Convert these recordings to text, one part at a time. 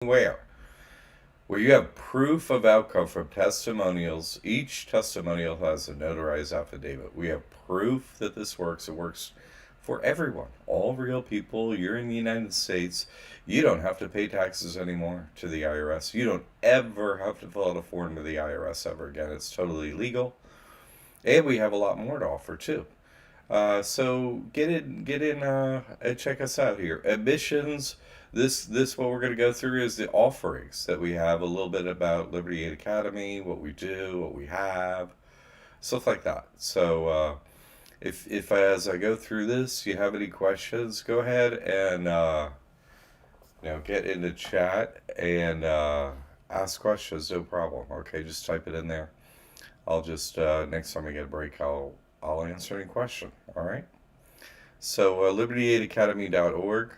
where you have proof of outcome from testimonials. Each testimonial has a notarized affidavit. We have proof that this works. It works for everyone, all real people. You're in the United States. You don't have to pay taxes anymore to the IRS. You don't ever have to fill out a form to the IRS ever again. It's totally legal. And we have a lot more to offer too. So get in, and check us out here. Admissions. This what we're going to go through is the offerings that we have. A little bit about Liberty Aid Academy, what we do, what we have, stuff like that. So if as I go through this, you have any questions, go ahead and get into chat and ask questions. No problem. Okay, just type it in there. I'll just next time I get a break, I'll answer any question. All right. So libertyaidacademy.org.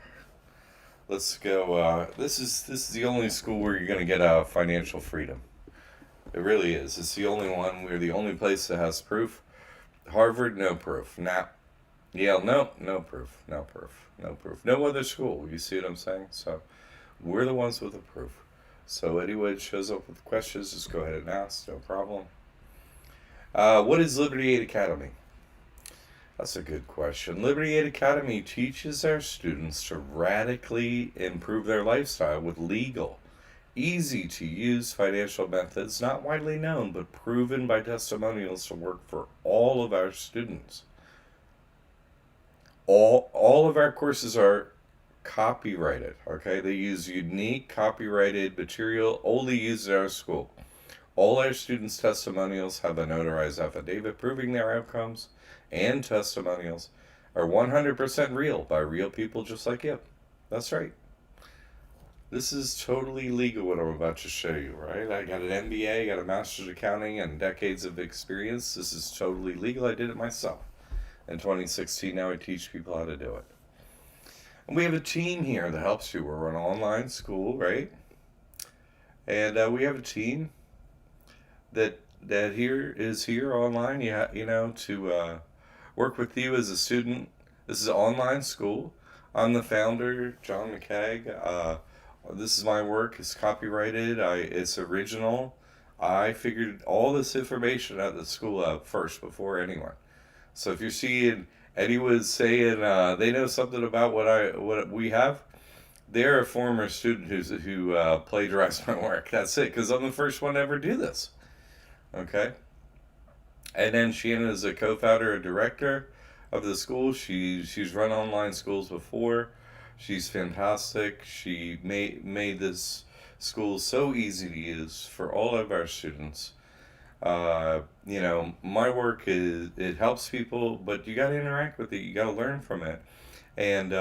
Let's go. This is the only school where you're gonna get financial freedom. It really is. It's the only one. We're the only place that has proof. Harvard, no proof. Nah. Yale, no proof. No proof. No proof. No other school. You see what I'm saying? So we're the ones with the proof. So anyone shows up with questions, just go ahead and ask. No problem. What is Liberty Aid Academy? That's a good question. Liberty Aid Academy teaches our students to radically improve their lifestyle with legal, easy to use financial methods not widely known but proven by testimonials to work for all of our students. All of our courses are copyrighted, okay? They use unique copyrighted material only used in our school. All our students' testimonials have a notarized affidavit proving their outcomes, and testimonials are 100% real by real people just like you. That's right. This is totally legal what I'm about to show you, right? I got an MBA, got a master's of accounting, and decades of experience. This is totally legal. I did it myself. In 2016, now I teach people how to do it. And we have a team here that helps you. We're an online school, right? And we have a team that here online. To work with you as a student. This is an online school. I'm the founder, John McKeag. This is my work. It's copyrighted. It's original. I figured all this information at the school out first before anyone. So if you're seeing anyone saying they know something about what we have, they're a former student who plagiarized my work. That's it, because I'm the first one to ever do this. Okay. And then Shannon is a co-founder and director of the school. She's run online schools before. She's fantastic. She made this school so easy to use for all of our students. My work is it helps people, but you got to interact with it. You got to learn from it. And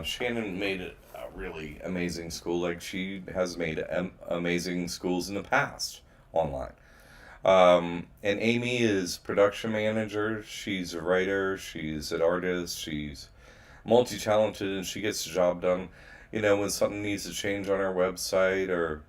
Shannon made it a really amazing school. Like she has made amazing schools in the past online. And Amy is production manager. She's a writer. She's an artist. She's multi-talented, and she gets the job done. When something needs to change on our website, or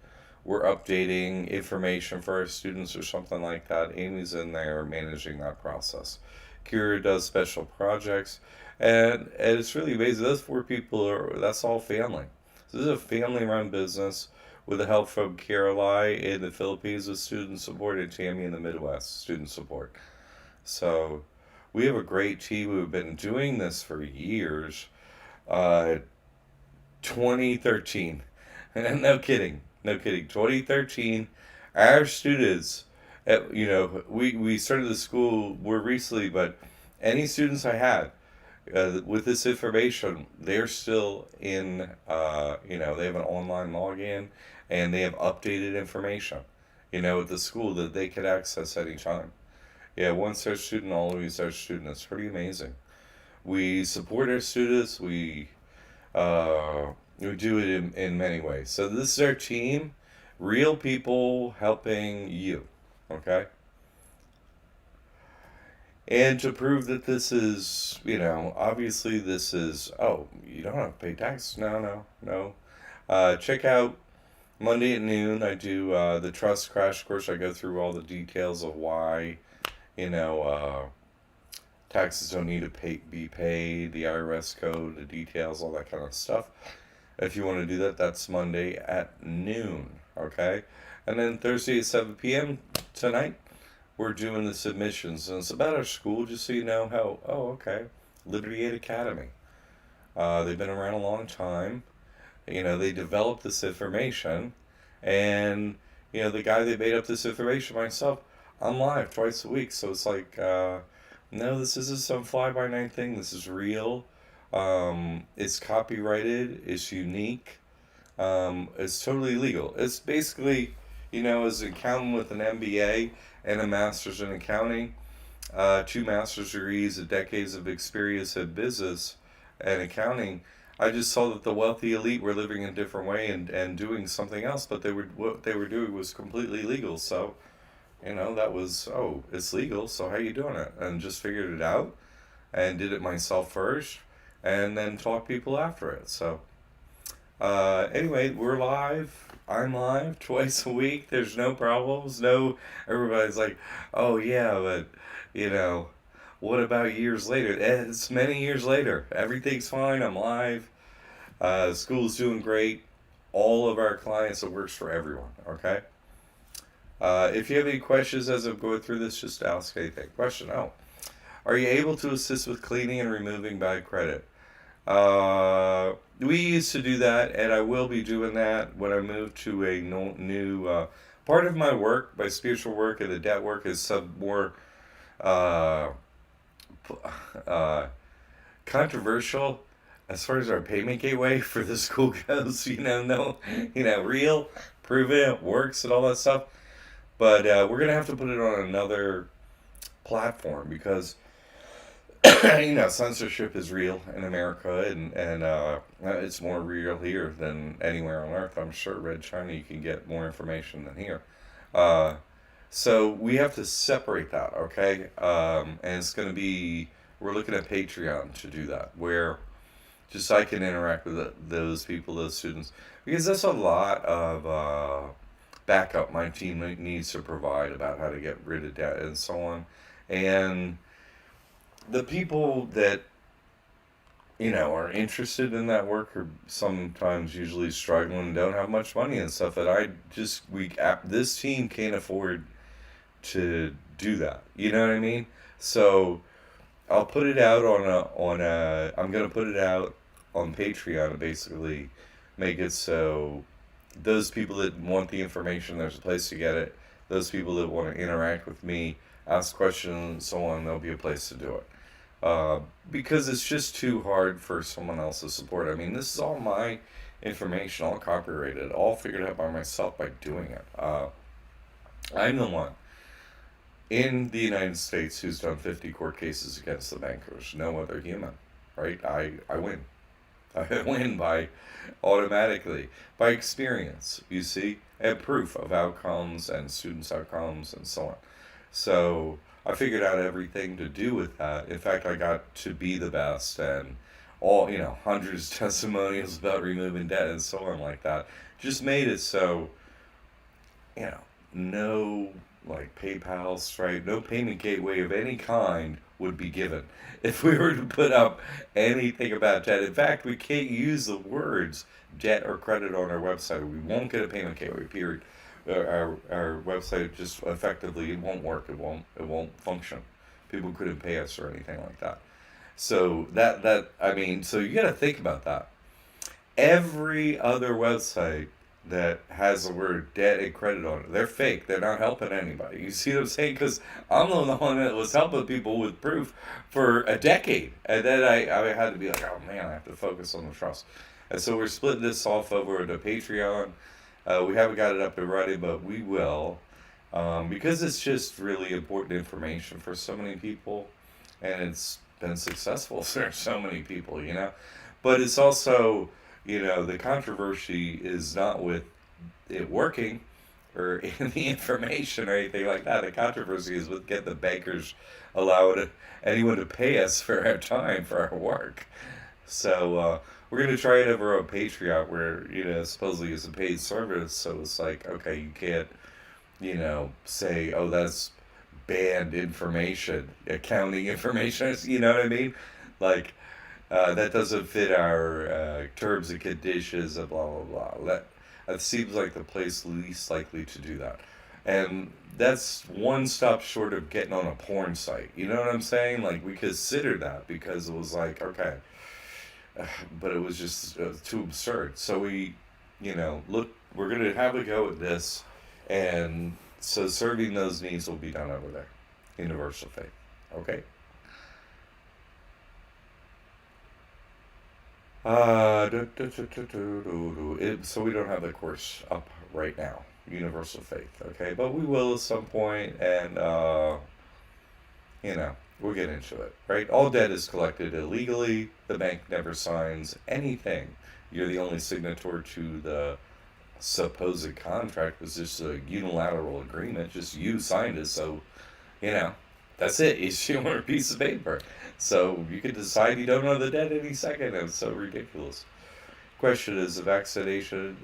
we're updating information for our students or something like that, Amy's in there managing that process. Kira does special projects, and it's really amazing. Those four people that's all family. So this is a family-run business with the help from Caroline in the Philippines with student support, and Tammy in the Midwest student support. So we have a great team. We've been doing this for years. Uh, 2013. No kidding. No kidding. 2013. Our students, we started the school more recently, but any students I had with this information, they're still in, they have an online login and they have updated information, at the school that they could access anytime. Yeah, once our student, always our student. It's pretty amazing. We support our students. We do it in many ways. So this is our team, real people helping you. Okay. And to prove that this is, obviously this is, oh, you don't have to pay tax. No, no, no. Check out Monday at noon. I do the trust crash course. I go through all the details of why, you know, taxes don't need to be paid, the IRS code, the details, all that kind of stuff. If you want to do that, that's Monday at noon. Okay? And then Thursday at 7 p.m. tonight, we're doing the submissions. And it's about our school, just so you know how. Oh, okay. Liberty Aid Academy. They've been around a long time. They developed this information. And, the guy that made up this information, myself, I'm live twice a week. So it's like, no, this isn't some fly by night thing. This is real. It's copyrighted. It's unique. It's totally legal. It's basically, as an accountant with an MBA and a master's in accounting, two master's degrees, decades of experience in business and accounting. I just saw that the wealthy elite were living a different way and doing something else, but what they were doing was completely legal. So, that was, oh, it's legal. So how you doing it? And just figured it out and did it myself first, and then taught people after it. So anyway, we're live. I'm live twice a week. There's no problems. No, everybody's like, oh yeah, but what about years later? It's many years later. Everything's fine. I'm live. School's doing great. All of our clients, it works for everyone. Okay. If you have any questions as I'm going through this, just ask anything. Question: Oh, are you able to assist with cleaning and removing bad credit? We used to do that, and I will be doing that when I move to a new part of my work. My spiritual work and the debt work is some more uh, uh, controversial as far as our payment gateway for the school goes. No, real, proven, works, and all that stuff. But we're gonna have to put it on another platform because censorship is real in America, and it's more real here than anywhere on earth. I'm sure Red China you can get more information than here. Uh, so we have to separate that, okay? And it's going to be we're looking at Patreon to do that, where just so I can interact with those people, those students, because that's a lot of backup my team needs to provide about how to get rid of debt and so on, and the people that are interested in that work are sometimes usually struggling and don't have much money and stuff that this team can't afford to do that. You know what I mean? So I'll put it out I'm gonna put it out on Patreon and basically make it so those people that want the information, there's a place to get it. Those people that want to interact with me, ask questions and so on, there'll be a place to do it. Because it's just too hard for someone else to support. I mean, this is all my information, all copyrighted, all figured out by myself by doing it. I'm the one in the United States who's done 50 court cases against the bankers. No other human, right? I win. I win by automatically, by experience, you see, and proof of outcomes and students' outcomes and so on. So I figured out everything to do with that. In fact, I got to be the best and all, hundreds of testimonials about removing debt and so on like that. Just made it so, no like PayPal, Stripe, no payment gateway of any kind would be given if we were to put up anything about debt. In fact, we can't use the words debt or credit on our website. We won't get a payment gateway, period. Our website just effectively it won't work. It won't function. People couldn't pay us or anything like that. So so you got to think about that. Every other website that has the word debt and credit on it, they're fake. They're not helping anybody. You see what I'm saying? Because I'm the one that was helping people with proof for a decade, and then I had to be like, oh man, I have to focus on the trust. And so we're splitting this off over to Patreon. We haven't got it up and running, but we will. Because it's just really important information for so many people, and it's been successful for so many people. But it's also, the controversy is not with it working or in the information or anything like that. The controversy is with getting the bankers allowing anyone to pay us for our time, for our work. So we're going to try it over on Patreon where, supposedly it's a paid service. So it's like, okay, you can't, say, oh, that's banned information, accounting information. You know what I mean? Like, That doesn't fit our terms and conditions, and blah, blah, blah. That seems like the place least likely to do that. And that's one stop short of getting on a porn site. You know what I'm saying? Like, we considered that because it was like, okay, but it was just too absurd. So look, we're going to have a go at this. And so serving those needs will be done over there. Universal faith. Okay? So we don't have the course up right now, Universal Faith, okay? But we will at some point, and, we'll get into it, right? All debt is collected illegally. The bank never signs anything. You're the only signator to the supposed contract. It was just a unilateral agreement. Just you signed it, so, you know, that's it. It's your piece of paper. So you could decide you don't know the debt any second. It's so ridiculous. Question is, the vaccination,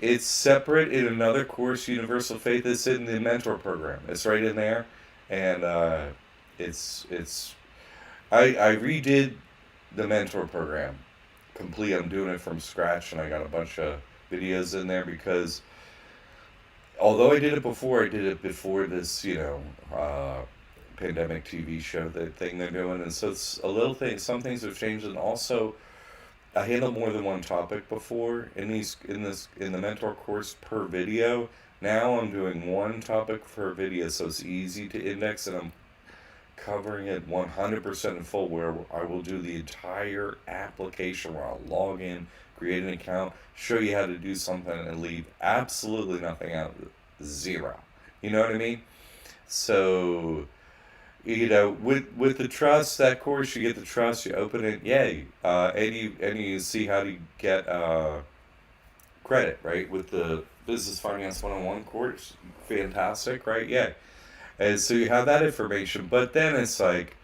it's separate in another course, Universal Faith. It's in the mentor program. It's right in there. And it's I redid the mentor program complete. I'm doing it from scratch, and I got a bunch of videos in there because although I did it before this, pandemic TV show, the thing they're doing, and so it's a little thing. Some things have changed, and also I handled more than one topic before in the mentor course per video. Now I'm doing one topic per video, so it's easy to index, and I'm covering it 100% in full, where I will do the entire application where I'll log in, create an account, show you how to do something, and leave absolutely nothing out. Zero. You know what I mean? So, with the trust, that course, you get the trust, you open it, yay. And you see how to get credit, right? With the Business Finance 101 course. Fantastic, right? Yeah. And so you have that information, but then it's like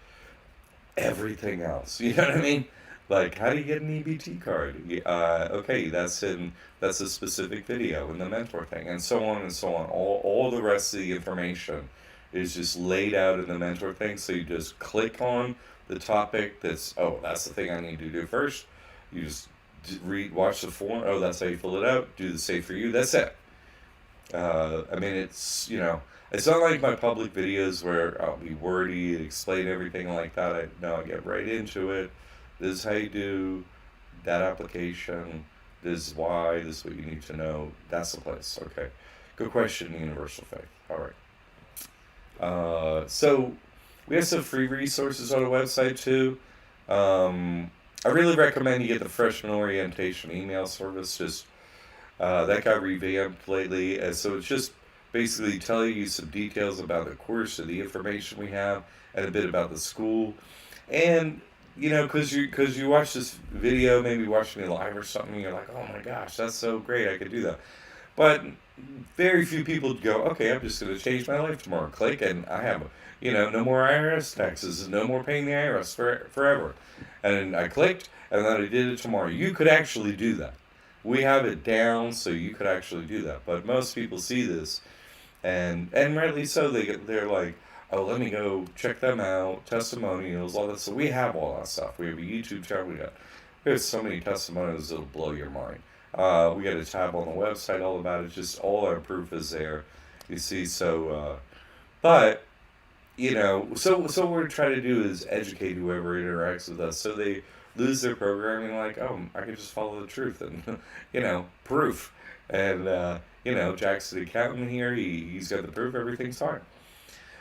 everything else. You know what I mean? Like, how do you get an EBT card? Okay, that's a specific video in the mentor thing, and so on and so on. All the rest of the information is just laid out in the mentor thing. So you just click on the topic that's the thing I need to do first. You just watch the form. Oh, that's how you fill it out. Do the save for you. That's it. I mean, it's not like my public videos where I'll be wordy and explain everything like that. I get right into it. This is how you do that application. This is why. This is what you need to know. That's the place. Okay. Good question, Universal Faith. All right. So we have some free resources on the website too. I really recommend you get the freshman orientation email service. Just that got revamped lately, and so it's just basically telling you some details about the course and the information we have, and a bit about the school, and because you watch this video, maybe watch me live or something, and you're like, oh my gosh, that's so great, I could do that. But very few people go, okay, I'm just going to change my life tomorrow. Click, and I have, no more IRS taxes, no more paying the IRS forever. And I clicked, and then I did it tomorrow. You could actually do that. We have it down, so you could actually do that. But most people see this, and rightly so. They're like, oh, let me go check them out, testimonials, all that. So we have all that stuff. We have a YouTube channel. We have so many testimonials that'll blow your mind. We got a tab on the website all about it. Just all our proof is there. You see, but so what we're trying to do is educate whoever interacts with us, so they lose their programming. Like, oh, I can just follow the truth and proof. And Jack's the accountant here. He's got the proof. Everything's fine.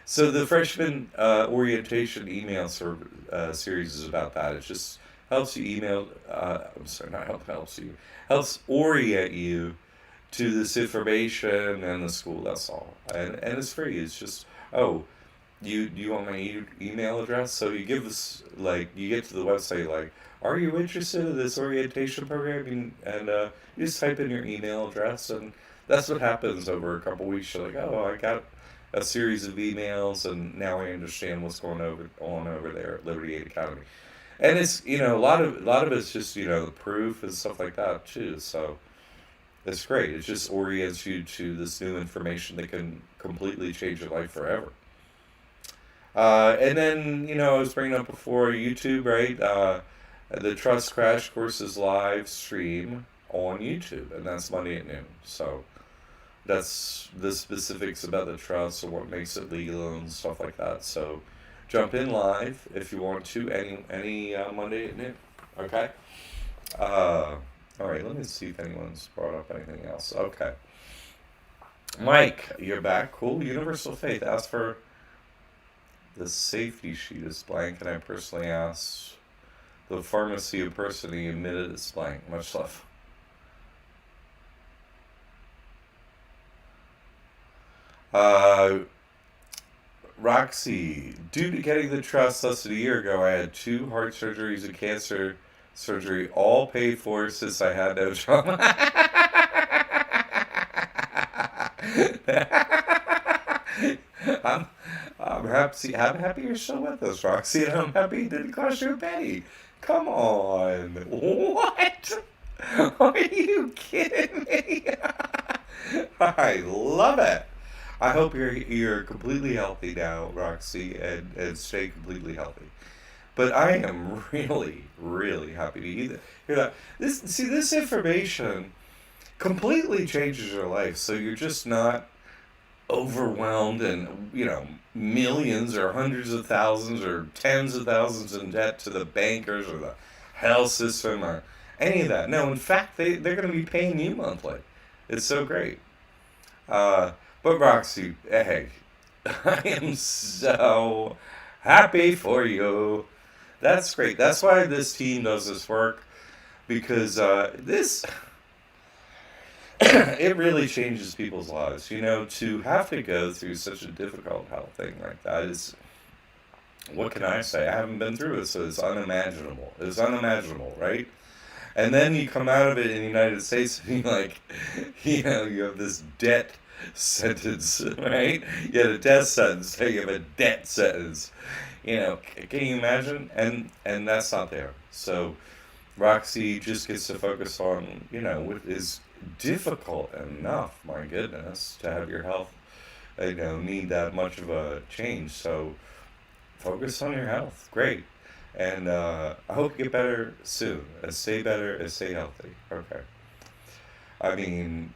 So the freshman orientation email series is about that. It just helps you email. I'm sorry, not helps you. Helps orient you to this information and the school. That's all, and it's free. It's just, oh, you want my email address? So you give this, like, you get to the website, like, are you interested in this orientation program? And you just type in your email address, and that's what happens over a couple weeks. You're like, oh, I got a series of emails, and now I understand what's going on over there at Liberty Aid Academy. And it's, a lot of it's just, the proof and stuff like that too. So it's great. It just orients you to this new information that can completely change your life forever. And then, I was bringing up before YouTube, right? The Trust Crash Course is live stream on YouTube, and that's Monday at noon. So that's the specifics about the trust and what makes it legal and stuff like that. So jump in live if you want to any Monday at noon. Okay. All right. Let me see if anyone's brought up anything else. Okay. Mike, you're back. Cool. Universal Faith. Ask for the safety sheet is blank, and I personally asked the pharmacy a person he admitted it's blank. Much love. Uh, Roxy, due to getting the trust less than a year ago, I had 2 heart surgeries and cancer surgery, all paid for since I had no trauma. I'm, I'm happy you're still with us, Roxy, and I'm happy it didn't cost you a penny. Come on. What? Are you kidding me? I love it. I hope you're completely healthy now, Roxy, and stay completely healthy. But I am really, really happy to hear that. This information completely changes your life. So you're just not overwhelmed and millions or hundreds of thousands or tens of thousands in debt to the bankers or the health system or any of that. No, in fact, they're going to be paying you monthly. It's so great. Uh, but Roxy, hey, I am so happy for you. That's great. That's why this team does this work because this it really changes people's lives. To have to go through such a difficult health thing like that is, what can I say? I haven't been through it, so it's unimaginable. It's unimaginable, right? And then you come out of it in the United States and you're like, you have this debt sentence, right? You had a death sentence, now you have a debt sentence. Can you imagine? And that's not there. So Roxy just gets to focus on, what is difficult enough, my goodness, to have your health, need that much of a change. So focus on your health. Great. And I hope you get better soon. Stay better and stay healthy. Okay. I mean,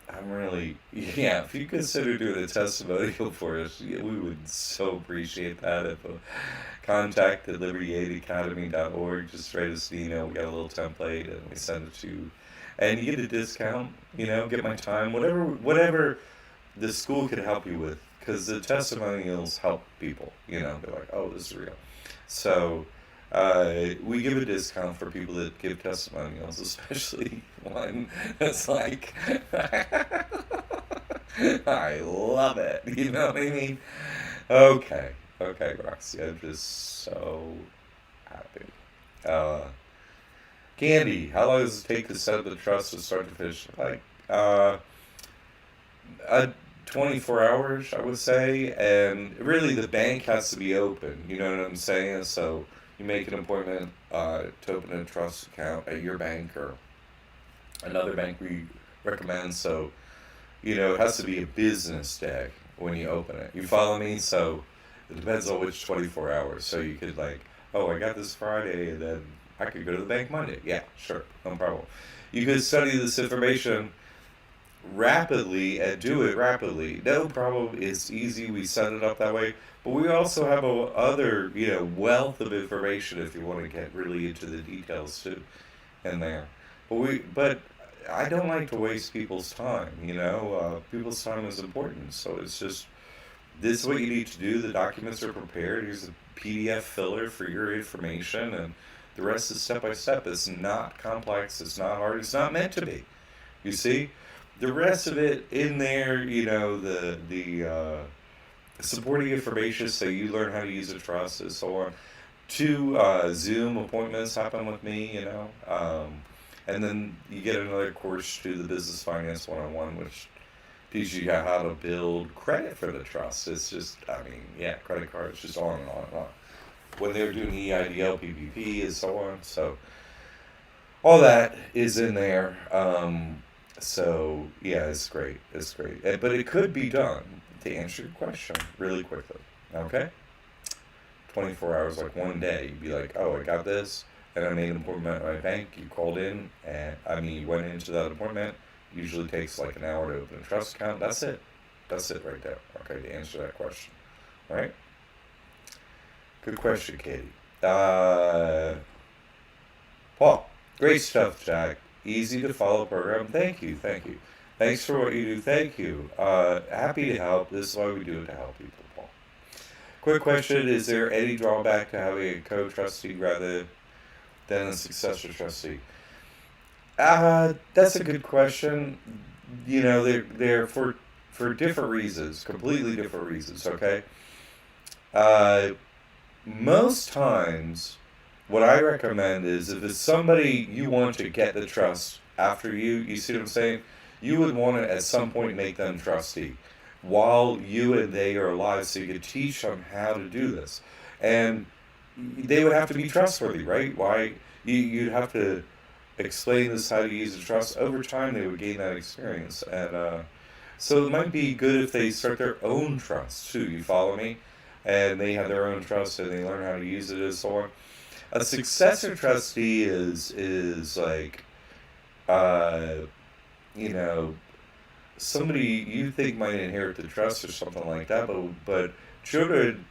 I'm really, yeah, if you consider doing a testimonial for us, yeah, we would so appreciate that. If contact at liberty8academy.org, just write us an email. We got a little template and we send it to you. And you get a discount, get my time, whatever the school could help you with. Because the testimonials help people, they're like, oh, this is real. So we give a discount for people that give testimonials, especially one that's like, I love it. You know what I mean? Okay, Roxy, I'm just so happy. Uh, Candy, how long does it take to set up the trust to start to finish? Like, uh, 24 hours, I would say, and really the bank has to be open. You know what I'm saying? So you make an appointment to open a trust account at your bank or another bank we recommend. So it has to be a business day when you open it. You follow me? So it depends on which 24 hours. So you could I got this Friday, and then I could go to the bank Monday. Yeah, sure, no problem. You could study this information rapidly and do it rapidly. No problem. It's easy. We set it up that way. But we also have a other, wealth of information if you want to get really into the details too in there. But I don't like to waste people's time, people's time is important. So it's just, this is what you need to do. The documents are prepared. Here's a PDF filler for your information, and the rest is step by step. It's not complex. It's not hard. It's not meant to be. You see? The rest of it in there, the supporting information, so you learn how to use a trust and so on. 2 Zoom appointments happen with me, and then you get another course to the Business Finance 101, which teaches you how to build credit for the trust. It's just, credit cards, just on and on and on. When they're doing EIDL, PPP, and so on. So all that is in there. So yeah, it's great. It's great. But it could be done, to answer your question really quickly. Okay? 24 hours, like one day. You'd be like, oh, I got this, and I made an appointment at my bank. You called in, and you went into that appointment. Usually takes like an hour to open a trust account. That's it. That's it right there. Okay, to answer that question. All right? Good question, Katie. Paul, great stuff, Jack. Easy to follow program. Thank you, thank you. Thanks for what you do. Thank you. Happy to help. This is why we do it, to help people, Paul. Quick question: is there any drawback to having a co-trustee rather than a successor trustee? That's a good question. You know, they're for different reasons, completely different reasons. Okay. Uh, Most times, what I recommend is if it's somebody you want to get the trust after you see what I'm saying? You would want to at some point make them trustee while you and they are alive so you could teach them how to do this. And they would have to be trustworthy, right? Why? You'd have to explain this how to use the trust. Over time, they would gain that experience. And so it might be good if they start their own trust too. You follow me? And they have their own trust and they learn how to use it and so on. A successor trustee is like, uh, you know, somebody you think might inherit the trust or something like that, but children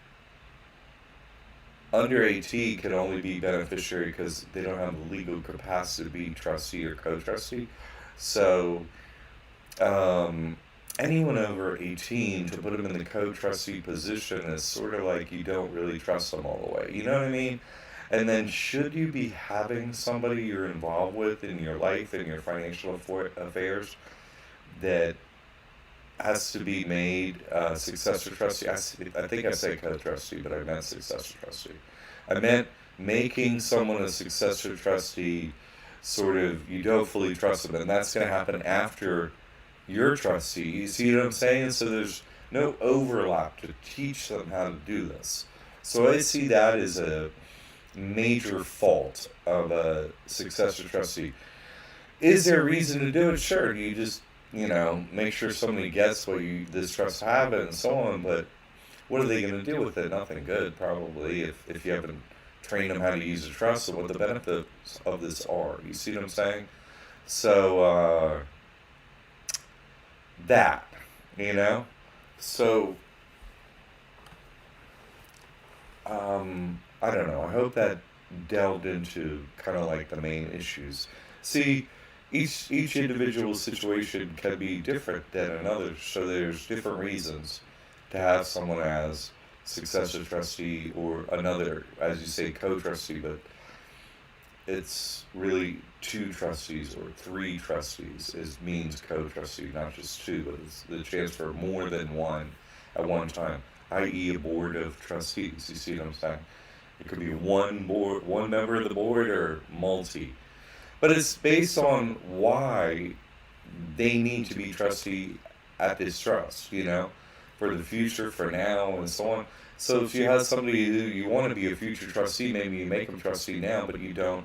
under 18 can only be beneficiary because they don't have the legal capacity to be trustee or co-trustee. So um, anyone over 18, to put them in the co-trustee position is sort of like you don't really trust them all the way. You know what I mean? And then should you be having somebody you're involved with in your life, in your financial affairs, that has to be made successor trustee? I think I said co-trustee, but I meant successor trustee. I meant making someone a successor trustee, sort of, you don't fully trust them, and that's going to happen after your trustee. You see what I'm saying? So there's no overlap to teach them how to do this. So I see that as a major fault of a successor trustee. Is there a reason to do it? Sure. You just, make sure somebody gets what this trust have and so on, but what are they going to do with it? Nothing good, probably, if you haven't trained them how to use a trust and what the benefits of this are. You see what I'm saying? So, that, So, I don't know. I hope that delved into kind of like the main issues. See, each individual situation can be different than another, so there's different reasons to have someone as successor trustee or another, as you say, co-trustee, but it's really two trustees or three trustees means co-trustee, not just two, but it's the chance for more than one at one time, i.e. a board of trustees. You see what I'm saying? It could be one member of the board, or multi. But it's based on why they need to be trustee at this trust, for the future, for now, and so on. So if you have somebody who you want to be a future trustee, maybe you make them trustee now, but you don't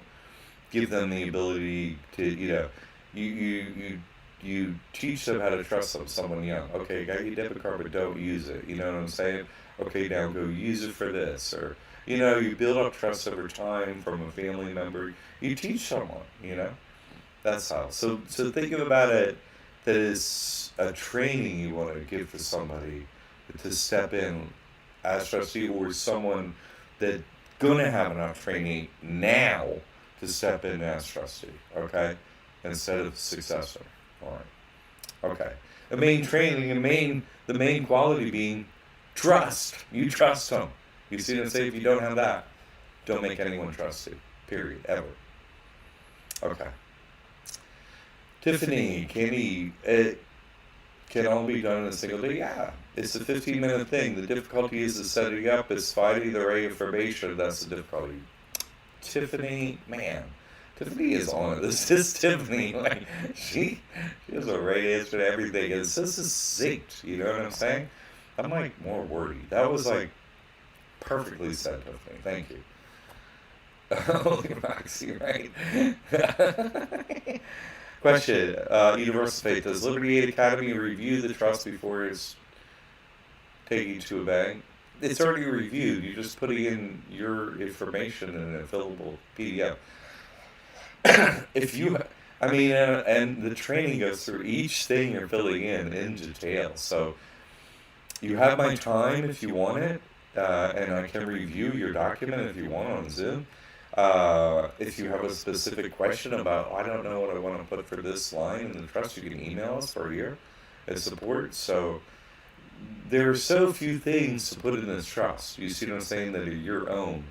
give them the ability to, you teach them how to trust someone young. Okay, got your debit card, but don't use it. You know what I'm saying? Okay, now go use it for this, or you build up trust over time from a family member. You teach someone, That's how. So think about it that is a training you want to give to somebody to step in as trustee, or someone that gonna have enough training now to step in as trustee, okay? Instead of successor. All right. Okay. The main training, the main quality being trust. You trust them. You see what I'm saying? If you don't have that, don't make anyone trustee. Period. Ever. Okay. Tiffany, it can all be done in a single day? Yeah. It's a 15-minute thing. The difficulty is the setting up. It's finding the right information. That's the difficulty. Tiffany, man. Tiffany is on it. This is Tiffany. Like, she has a right answer to everything. It's so succinct. You know what I'm saying? I'm like more wordy. That was like perfectly said, Tiffany. Thank you. Holy Moxie, right? Question. Universal Faith. Does Liberty Aid Academy review the trust before it's taking to a bank? it's already reviewed. You're just putting in your information in a fillable PDF. If you, I mean, and the training goes through each thing you're filling in detail. So you have my time if you want it, and I can review your document if you want on Zoom. If you have a specific question about, I don't know what I want to put for this line in the trust, you can email us for here at support. So there are so few things to put in this trust. You see what I'm saying? That are your own.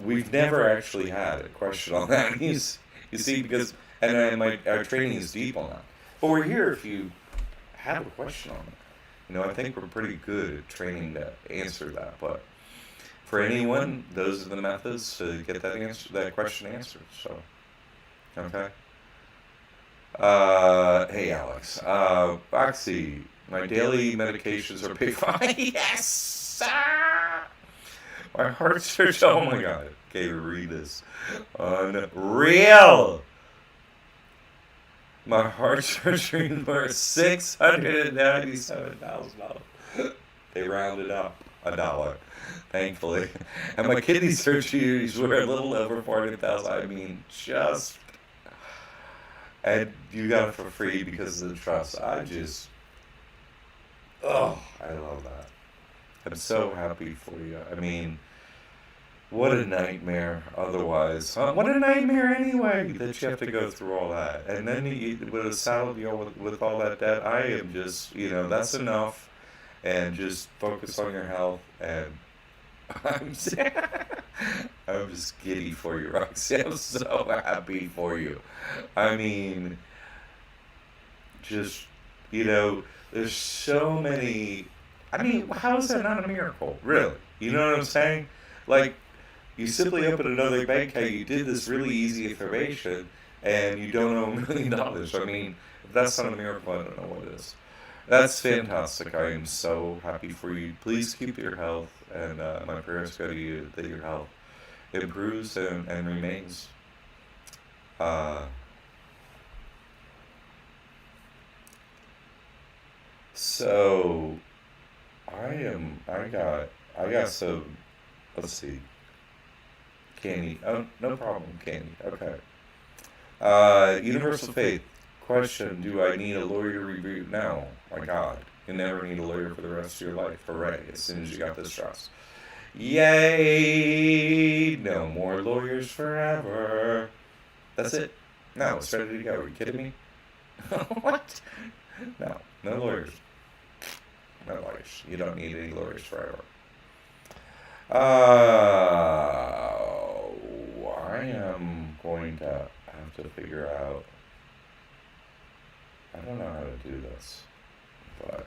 We've never actually had a question on that. You see, because our training is deep on that. But we're here if you have a question on it. I think we're pretty good at training to answer that. But for anyone, those are the methods to get that question answered. So, okay. Hey Alex, Oxy, my daily medications are paid for. Yes, sir. My heart surgery. Oh my God. Okay, read this. Unreal. My heart surgery were $697,000. They rounded up $1, thankfully. And my kidney surgeries were a little over 400,000. I mean, just. And you got it for free because of the trust. I love that. I'm so happy for you. I mean, what a nightmare otherwise. What a nightmare anyway that you have to go through all that. And then you with a salad deal with all that debt, I am just, that's enough. And just focus on your health. And I'm just giddy for you, Roxy. I'm so happy for you. I mean, just, there's so many. I mean, how is that not a miracle? Really? You know what I'm saying? Like, you simply open another bank account, you did this really easy information, and you don't owe $1 million. I mean, if that's not a miracle, I don't know what it is. That's fantastic. I am so happy for you. Please keep your health, and my prayers go to you that your health improves and remains. So I got some, let's see, Candy. Oh, no problem, Candy. Okay. Universal Faith. Question, do I need a lawyer review? No. My God. You never need a lawyer for the rest of your life. Hooray. As soon as you got this trust. Yay! No more lawyers forever. That's it. No, it's ready to go. Are you kidding me? What? No. No lawyers. No lawyers. You don't need any lawyers forever. I am going to have to figure out. I don't know how to do this, but.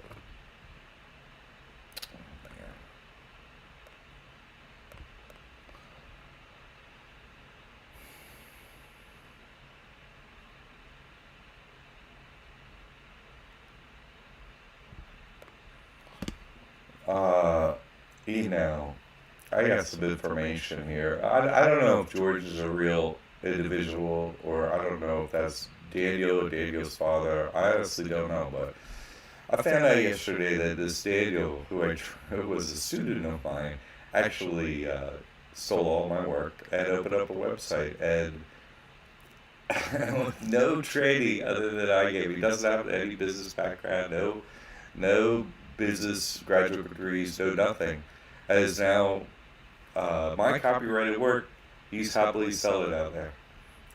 I got some information here. I don't know if George is a real individual, or I don't know if that's Daniel or Daniel's father. I honestly don't know, but I found out yesterday that this Daniel, who was a student of mine, actually stole all my work and opened up a website, and with no training other than I gave. He doesn't have any business background, no business graduate degrees, no nothing. And is now my copyrighted work. He's happily selling it out there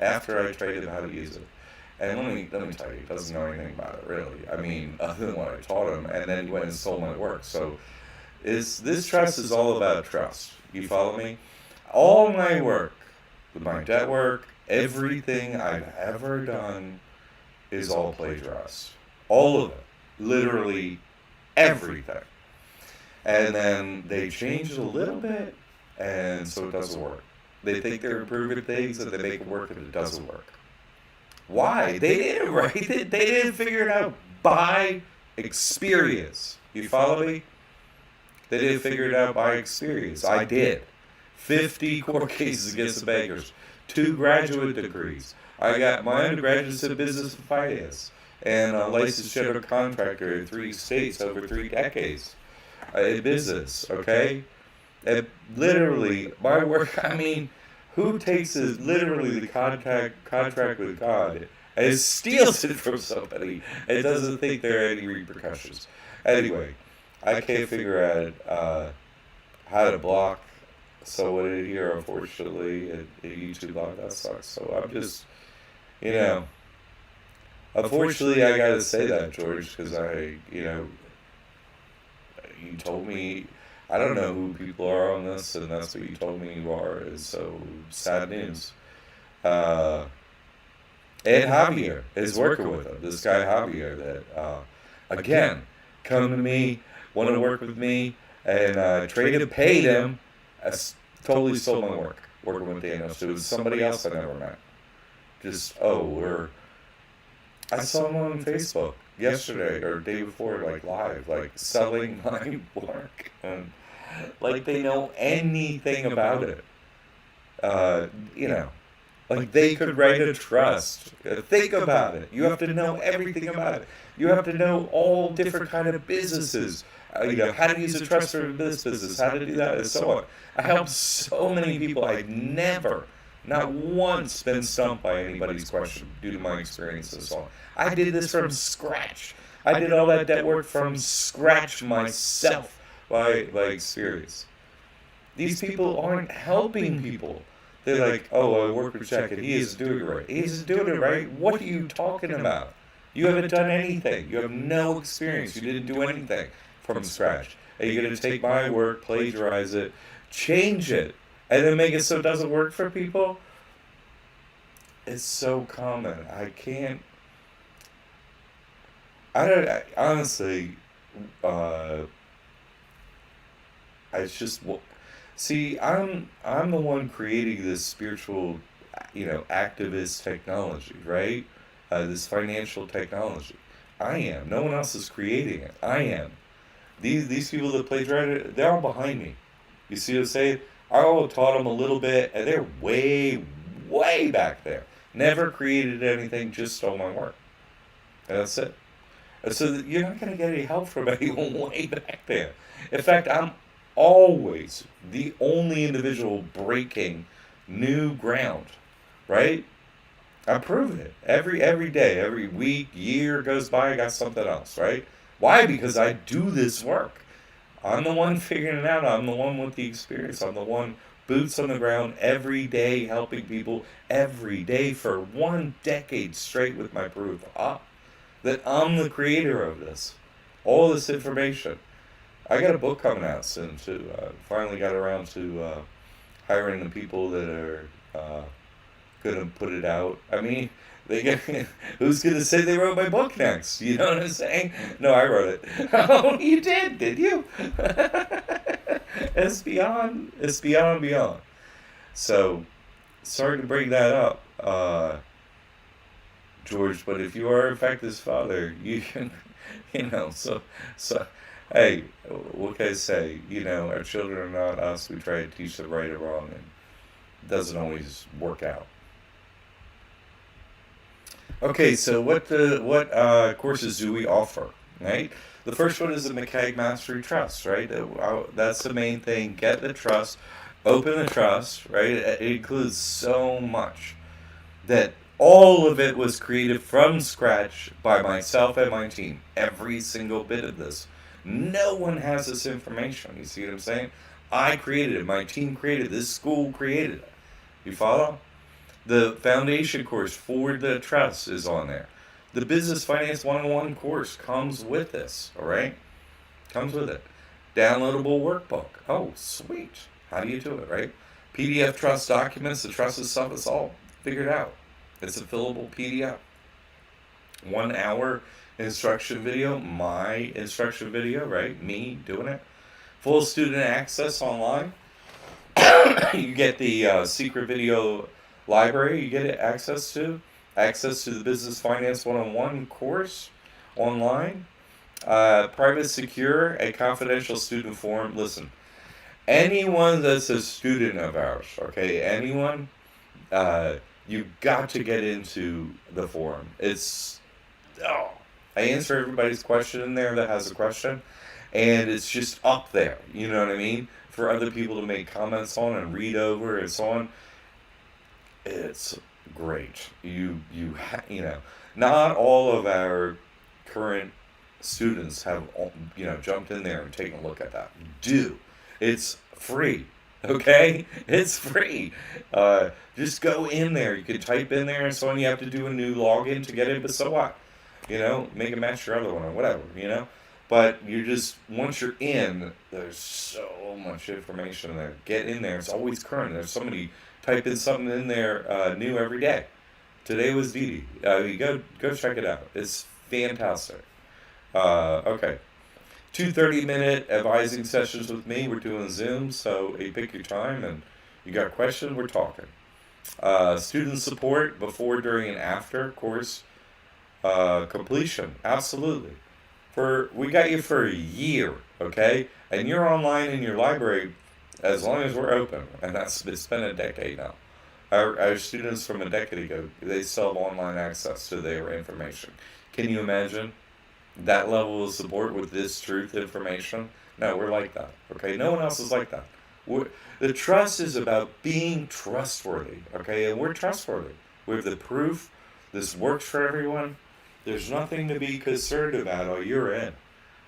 after I trained him how to use it. And let me tell you, he doesn't know anything about it really. I mean, other than what I taught him, and then he went and sold my work. So this trust is all about trust. You follow me? All my work, my debt work, everything I've ever done is all plagiarized. All of it. Literally everything. And then they changed it a little bit, and so it doesn't work. They think they're improving things, and they make it work, and it doesn't work. Why? They didn't, right? They didn't figure it out by experience. You follow me? They didn't figure it out by experience. I did. 50 court cases against the bankers. 2 graduate degrees. I got my undergraduates in business and finance, and a licensed general contractor in 3 states over 3 decades. in business, okay? And literally, my work, I mean, who takes literally the contract with God and steals it from somebody and doesn't think there are any repercussions? Anyway, I can't figure out how to block someone in here, unfortunately, and YouTube block, that sucks. So I'm just, you know, unfortunately, I gotta say that, George, because you told me, I don't know who people are on this, and that's what you told me you are, is so sad news. Uh, and Javier is working with him, this guy Javier, that, again, come to me, want to work with me, and traded, paid him, totally stole my work, working with Daniel. So it was somebody else I never met. Just, I saw him on Facebook yesterday or day before, like live, like selling my work, and like they know anything about it. You know, like they could write a trust. Think about it. You have to know everything about it. You have to know all different kind of businesses. How to use a trust for this business, how to do that, and so on. I helped so many people. I've never, not once, been stumped by anybody's question due to my experience and so on. I did this from scratch. I did all that debt work from scratch myself by experience. These people aren't helping people. They're like, oh, I work with Jack and he isn't doing it right. He isn't doing it right? What are you talking about? You haven't done anything. You have no experience. You didn't do anything from scratch. And you're going to take my work, plagiarize it, change it, and then make it so it doesn't work for people? It's so common. I can't. Honestly, it's just, see, I'm the one creating this spiritual, activist technology, right? This financial technology. I am. No one else is creating it. I am. These people that plagiarize it, they're all behind me. You see what I'm saying? I all taught them a little bit, and they're way, way back there. Never created anything, just stole my work. And that's it. And so you're not going to get any help from anyone way back there. In fact, I'm always the only individual breaking new ground, right? I'm proving it every day, every week, year goes by. I got something else, right? Why? Because I do this work. I'm the one figuring it out. I'm the one with the experience. I'm the one boots on the ground every day, helping people every day for 1 decade straight with my proof that I'm the creator of this, all this information. I got a book coming out soon too. Finally got around to hiring the people that are gonna put it out. I mean, who's gonna say they wrote my book next? You know what I'm saying? No, I wrote it. Oh, you did you? It's beyond. So, sorry to bring that up, George, but if you are in fact his father, you can, so, hey, what can I say? Our children are not us. We try to teach them right or wrong, and it doesn't always work out. Okay, so what courses do we offer, right? The first one is the McCaig Mastery Trust, right? That's the main thing. Get the trust, open the trust, right? It includes so much that all of it was created from scratch by myself and my team. Every single bit of this. No one has this information. You see what I'm saying? I created it. My team created it. This school created it. You follow? The foundation course for the trust is on there. The Business Finance 101 course comes with this, all right? Comes with it. Downloadable workbook. Oh, sweet. How do you do it, right? PDF trust documents, the trust itself, it's all figured out. It's a fillable PDF. 1 hour instruction video, my instruction video, right? Me doing it. Full student access online. You get the secret video library, you get access to the Business Finance 101 course online, private, secure, and confidential student forum. Listen, anyone that's a student of ours, okay, anyone, you've got to get into the forum. I answer everybody's question in there that has a question, and it's just up there. You know what I mean? For other people to make comments on and read over and so on. It's great. You know, not all of our current students have jumped in there and taken a look at that. Do. It's free. Okay, it's free. Just go in there. You can type in there and so on. You have to do a new login to get in, but so what? Make it match your other one or whatever. But you just once you're in, there's so much information there. Get in there. It's always current. There's somebody type in something in there new every day. Today was Dee Dee. Go check it out. It's fantastic. Okay. 2 30-minute advising sessions with me. We're doing Zoom, so you pick your time and you got a question, we're talking. Student support before, during, and after course completion. Absolutely. We got you for a year, okay? And you're online in your library as long as we're open, and it's been a decade now. Our students from a decade ago, they still have online access to their information. Can you imagine that level of support with this truth information? No, we're like that, okay? No one else is like that. The trust is about being trustworthy, okay? And we're trustworthy. We have the proof. This works for everyone. There's nothing to be concerned about. Oh, you're in.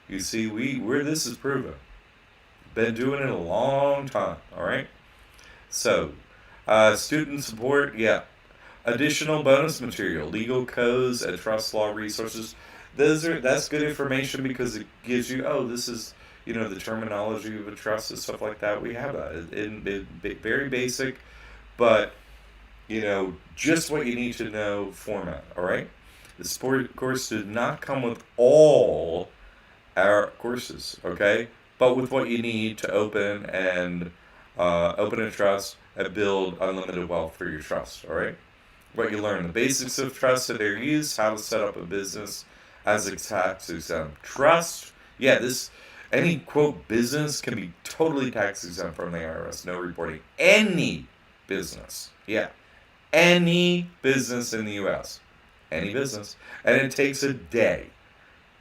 You see, this is proven. Been doing it a long time, all right? So, student support, yeah. Additional bonus material, legal codes and trust law resources. That's good information because it gives you, this is, the terminology of a trust and stuff like that. We have that. Very basic, but, just what you need to know format, all right? The support course did not come with all our courses, okay? But with what you need to open a trust and build unlimited wealth for your trust, all right? What you learn, the basics of trust and their use, how to set up a business as a tax exempt trust. Yeah, any quote business can be totally tax exempt from the IRS. No reporting. Any business. Yeah. Any business in the U.S. Any business. And it takes a day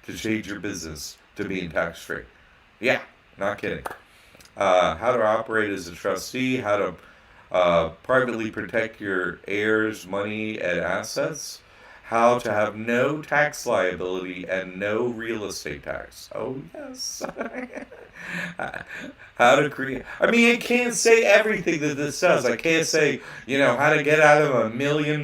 to change your business to being tax free. Yeah, not kidding. How to operate as a trustee, how to privately protect your heirs' money and assets, how to have no tax liability and no real estate tax. Oh, yes. How to create. I mean, I can't say everything that this says. I can't say, how to get out of $1 million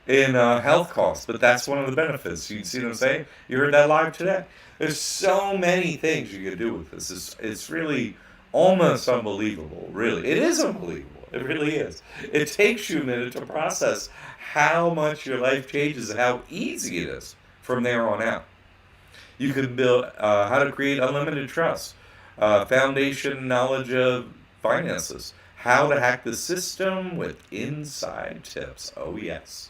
in health costs, but that's one of the benefits. You see what I'm saying? You heard that live today. There's so many things you can do with this. It's really almost unbelievable. Really, it is unbelievable. It really is. It takes you a minute to process how much your life changes and how easy it is from there on out. You can build how to create unlimited trust, foundation knowledge of finances, how to hack the system with inside tips. Oh yes.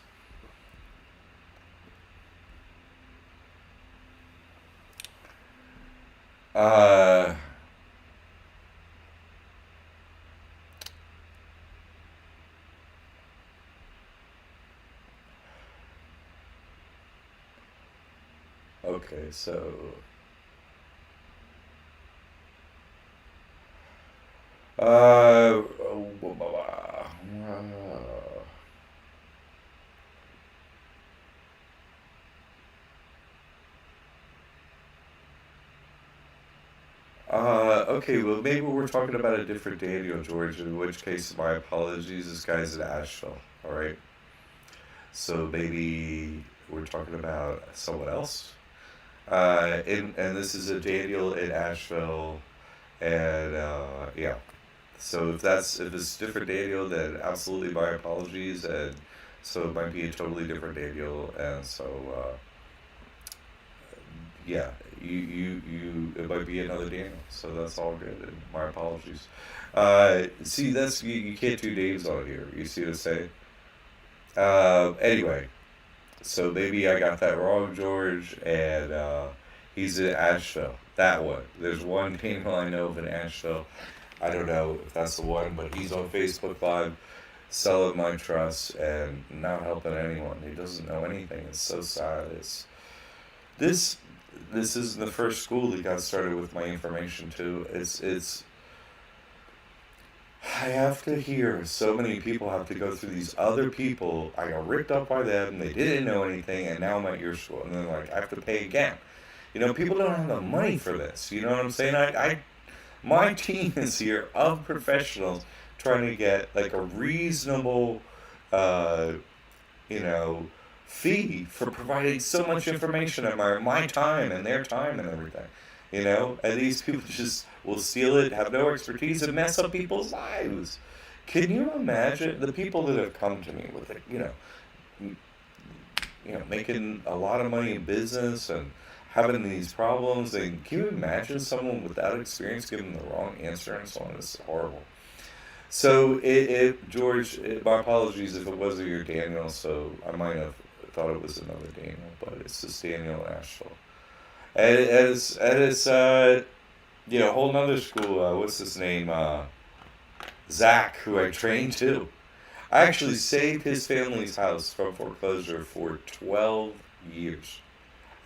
Okay, so uh, okay, well, maybe we're talking about a different Daniel, George, in which case, my apologies. This guy's in Asheville, all right? So maybe we're talking about someone else. And this is a Daniel in Asheville, and yeah. So if it's different Daniel, then absolutely my apologies, and so it might be a totally different Daniel, and so yeah, it might be another Daniel, so that's all good, and my apologies. See, you can't do names on here. You see what I'm saying? Anyway, so maybe I got that wrong, George, and he's in Asheville. That one. There's one Daniel I know of in Asheville. I don't know if that's the one, but he's on Facebook Live selling my trust and not helping anyone. He doesn't know anything. It's so sad. This this isn't the first school that got started with my information too. It's I have to hear so many people have to go through these other people. I got ripped up by them. They didn't know anything, and now I'm at your school, and then like I have to pay again. People don't have the money for this. You know what I'm saying? My team is here of professionals trying to get like a reasonable, uh, you know, fee for providing so much information at my time and their time and everything. And these people just will steal it, have no expertise, and mess up people's lives. Can you imagine the people that have come to me with it, m- making a lot of money in business and having these problems? And can you imagine someone without experience giving the wrong answer and so on? It's horrible. So, George, my apologies if it wasn't your Daniel. So I might have thought it was another Daniel, but it's this Daniel Asheville. And it's a whole nother school. What's his name? Zach, who I trained too. I actually saved his family's house from foreclosure for 12 years.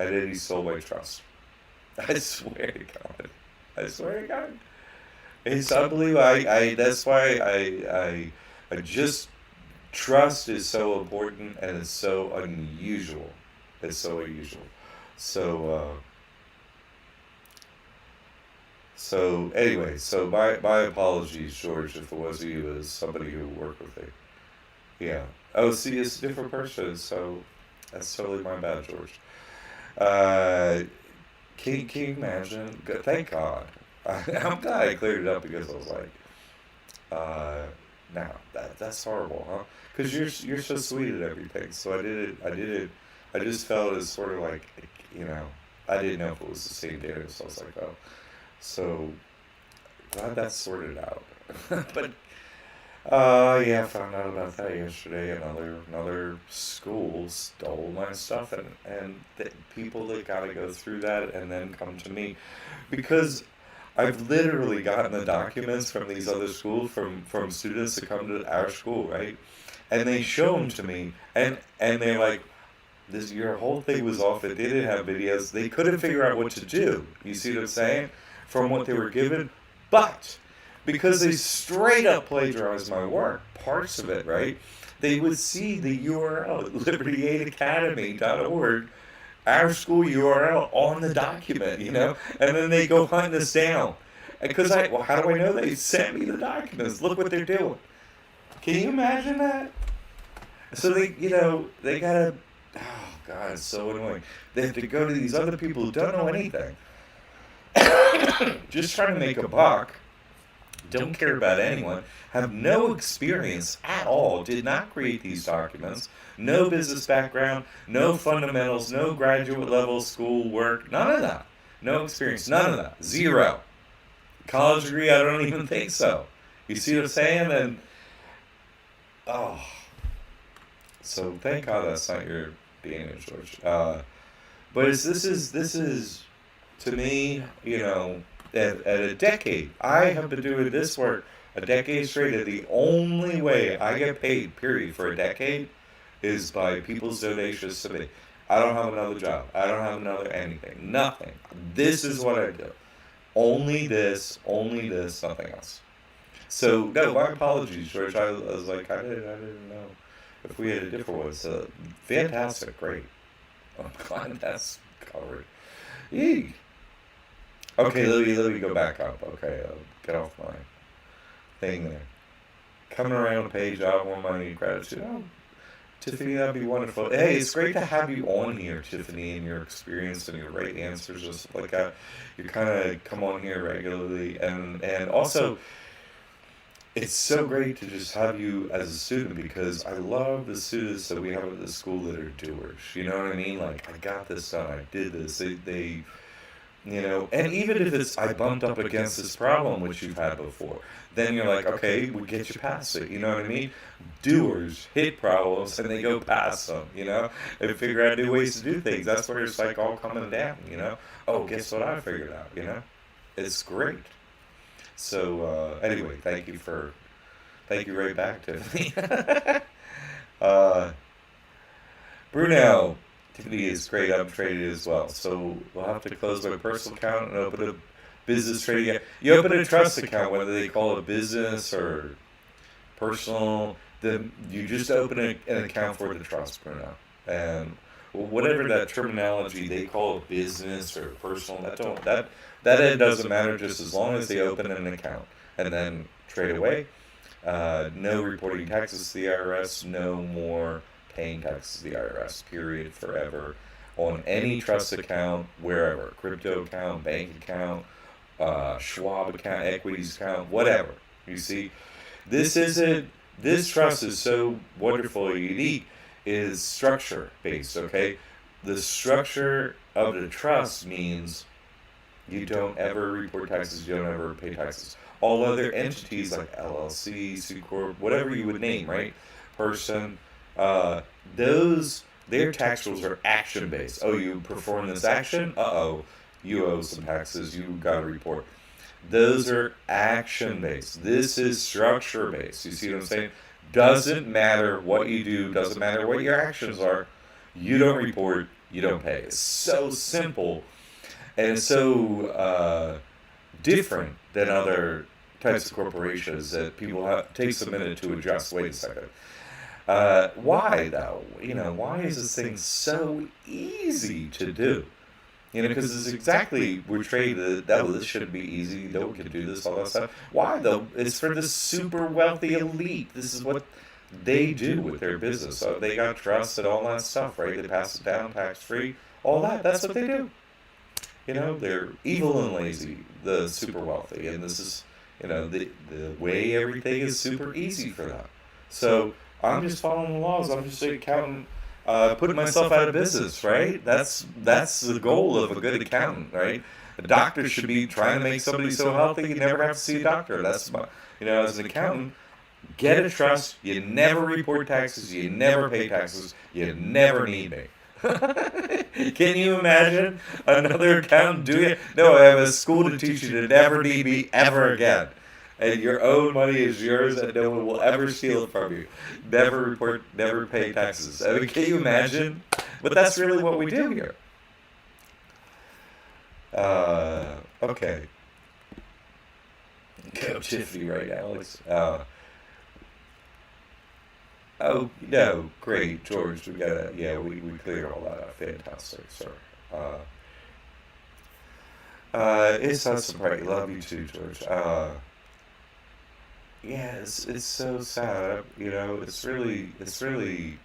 And then he sold my trust. I swear to God. I swear to God. It's unbelievable. That's why I just, trust is so important and it's so unusual. It's so unusual. So, anyway, so my apologies, George, if it was you, as somebody who worked with me. Yeah. Oh, see, it's a different person, so that's totally my bad, George. Uh, can you imagine? Thank God. I'm glad I cleared it up because I was like, uh, now that's horrible, huh? Because you're so sweet at everything. So I did it. I did it. I just felt as sort of like, you know, I didn't know if it was the same day, so I was like, oh, so glad that's sorted out. But yeah, I found out about that yesterday. Another school stole my stuff, and people that got to go through that and then come to me, because I've literally gotten the documents from these other schools, from students that come to our school, right? And they show them to me, and they're like, "This your whole thing was off. It didn't have videos. They couldn't figure out what to do. You see what I'm saying? From what they were given, but because they straight up plagiarized my work, parts of it, right? They would see the URL at liberty8academy.org, our school URL on the document, and then they go hunt us down. Because well, how do I know they sent me the documents? Look what they're doing. Can you imagine that? So they gotta, oh God, it's so annoying. They have to go to these other people who don't know anything, just trying to make a buck, don't care about anyone, have no experience at all, did not create these documents, no business background, no fundamentals, no graduate level school work, none of that. No experience, none of that. Zero. College degree, I don't even think so. You see what I'm saying? And, oh, so thank God that's not your DNA, George. But this is, to me, at a decade. I have been doing this work a decade straight, and the only way I get paid, period, for a decade is by people's donations to me. I don't have another job. I don't have another anything. Nothing. This is what I do. Only this, nothing else. So, no, my apologies, George. I was like, I didn't know if we had a different one. So, fantastic, great. I'm glad that's covered. Yee. Okay, let me go back up. Okay, get off my thing there. Coming around the page, I want money, gratitude. Oh, Tiffany, that'd be wonderful. Hey, it's great to have you on here, Tiffany, and your experience and your right answers and stuff like that. You kind of come on here regularly, and also it's so great to just have you as a student, because I love the students that we have at the school that are doers. You know what I mean? Like, I got this done. I did this. And even if it's, I bumped up against this problem which you've had before, then you're like, okay, we get you past it. You know what I mean? Doers hit problems and they go past them, and figure out new ways to do things. That's where it's like all coming down. Oh, guess what I figured out? It's great. So, anyway, thank you right back, Tiffany. uh, Bruno, Tiffany is great. I'm traded as well. So we'll have to close my personal account and open a business trading account. You open a trust account, whether they call it business or personal, then you just open an account for the trust for now. And whatever that terminology they call it, business or personal, that it doesn't matter, just as long as they open an account and then trade away. No reporting taxes to the IRS, no more paying taxes to the IRS, period, forever, on any trust account, wherever, crypto account, bank account, Schwab account, equities account, whatever. You see, this trust is so wonderful and unique, is structure based, okay? The structure of the trust means you don't ever report taxes, you don't ever pay taxes. All other entities like LLC, C Corp, whatever you would name, right? Person, their tax rules are action based. Oh, you perform this action? You owe some taxes, you got to report. Those are action based. This is structure based. You see what I'm saying? Doesn't matter what you do, doesn't matter what your actions are, you don't report, you don't pay. It's so simple, and it's so different than other types of corporations that people takes a minute to adjust. Wait a second. Why though? Why is this thing so easy to do? Because it's exactly, we're trained that this shouldn't be easy, no one can do this, all that stuff. Why though? It's for the super wealthy elite. This is what they do with their business. So they got trust and all that stuff, right? They pass it down tax free, all that. That's what they do. They're evil and lazy, the super wealthy, and this is, the way everything is super easy for them. So I'm just following the laws. I'm just an accountant, putting myself out of business, right? That's the goal of a good accountant, right? A doctor should be trying to make somebody so healthy you never have to see a doctor. That's my, as an accountant, get a trust. You never report taxes. You never pay taxes. You never need me. Can you imagine another accountant doing it? No, I have a school to teach you to never need me ever again. And your own money is yours and no one will ever steal it from you. Never report, never pay taxes. I mean, can you imagine? But that's really what we do here. Okay. Go Tiffany right now, Alex. Oh, no, great, George. We cleared all that up. Fantastic, sir. It's not surprising. Love you too, George. It's so sad. It's really.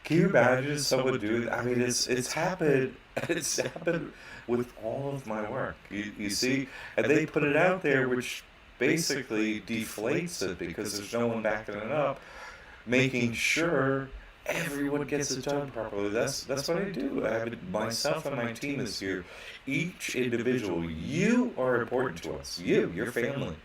Can you imagine someone doing that? I mean, it's happened. It's happened with all of my work. You see, and they put it out there, which basically deflates it because there's no one backing it up, making sure everyone gets it done properly. That's what I do. I have myself and my team is here. Each individual, you are important to us. Your family,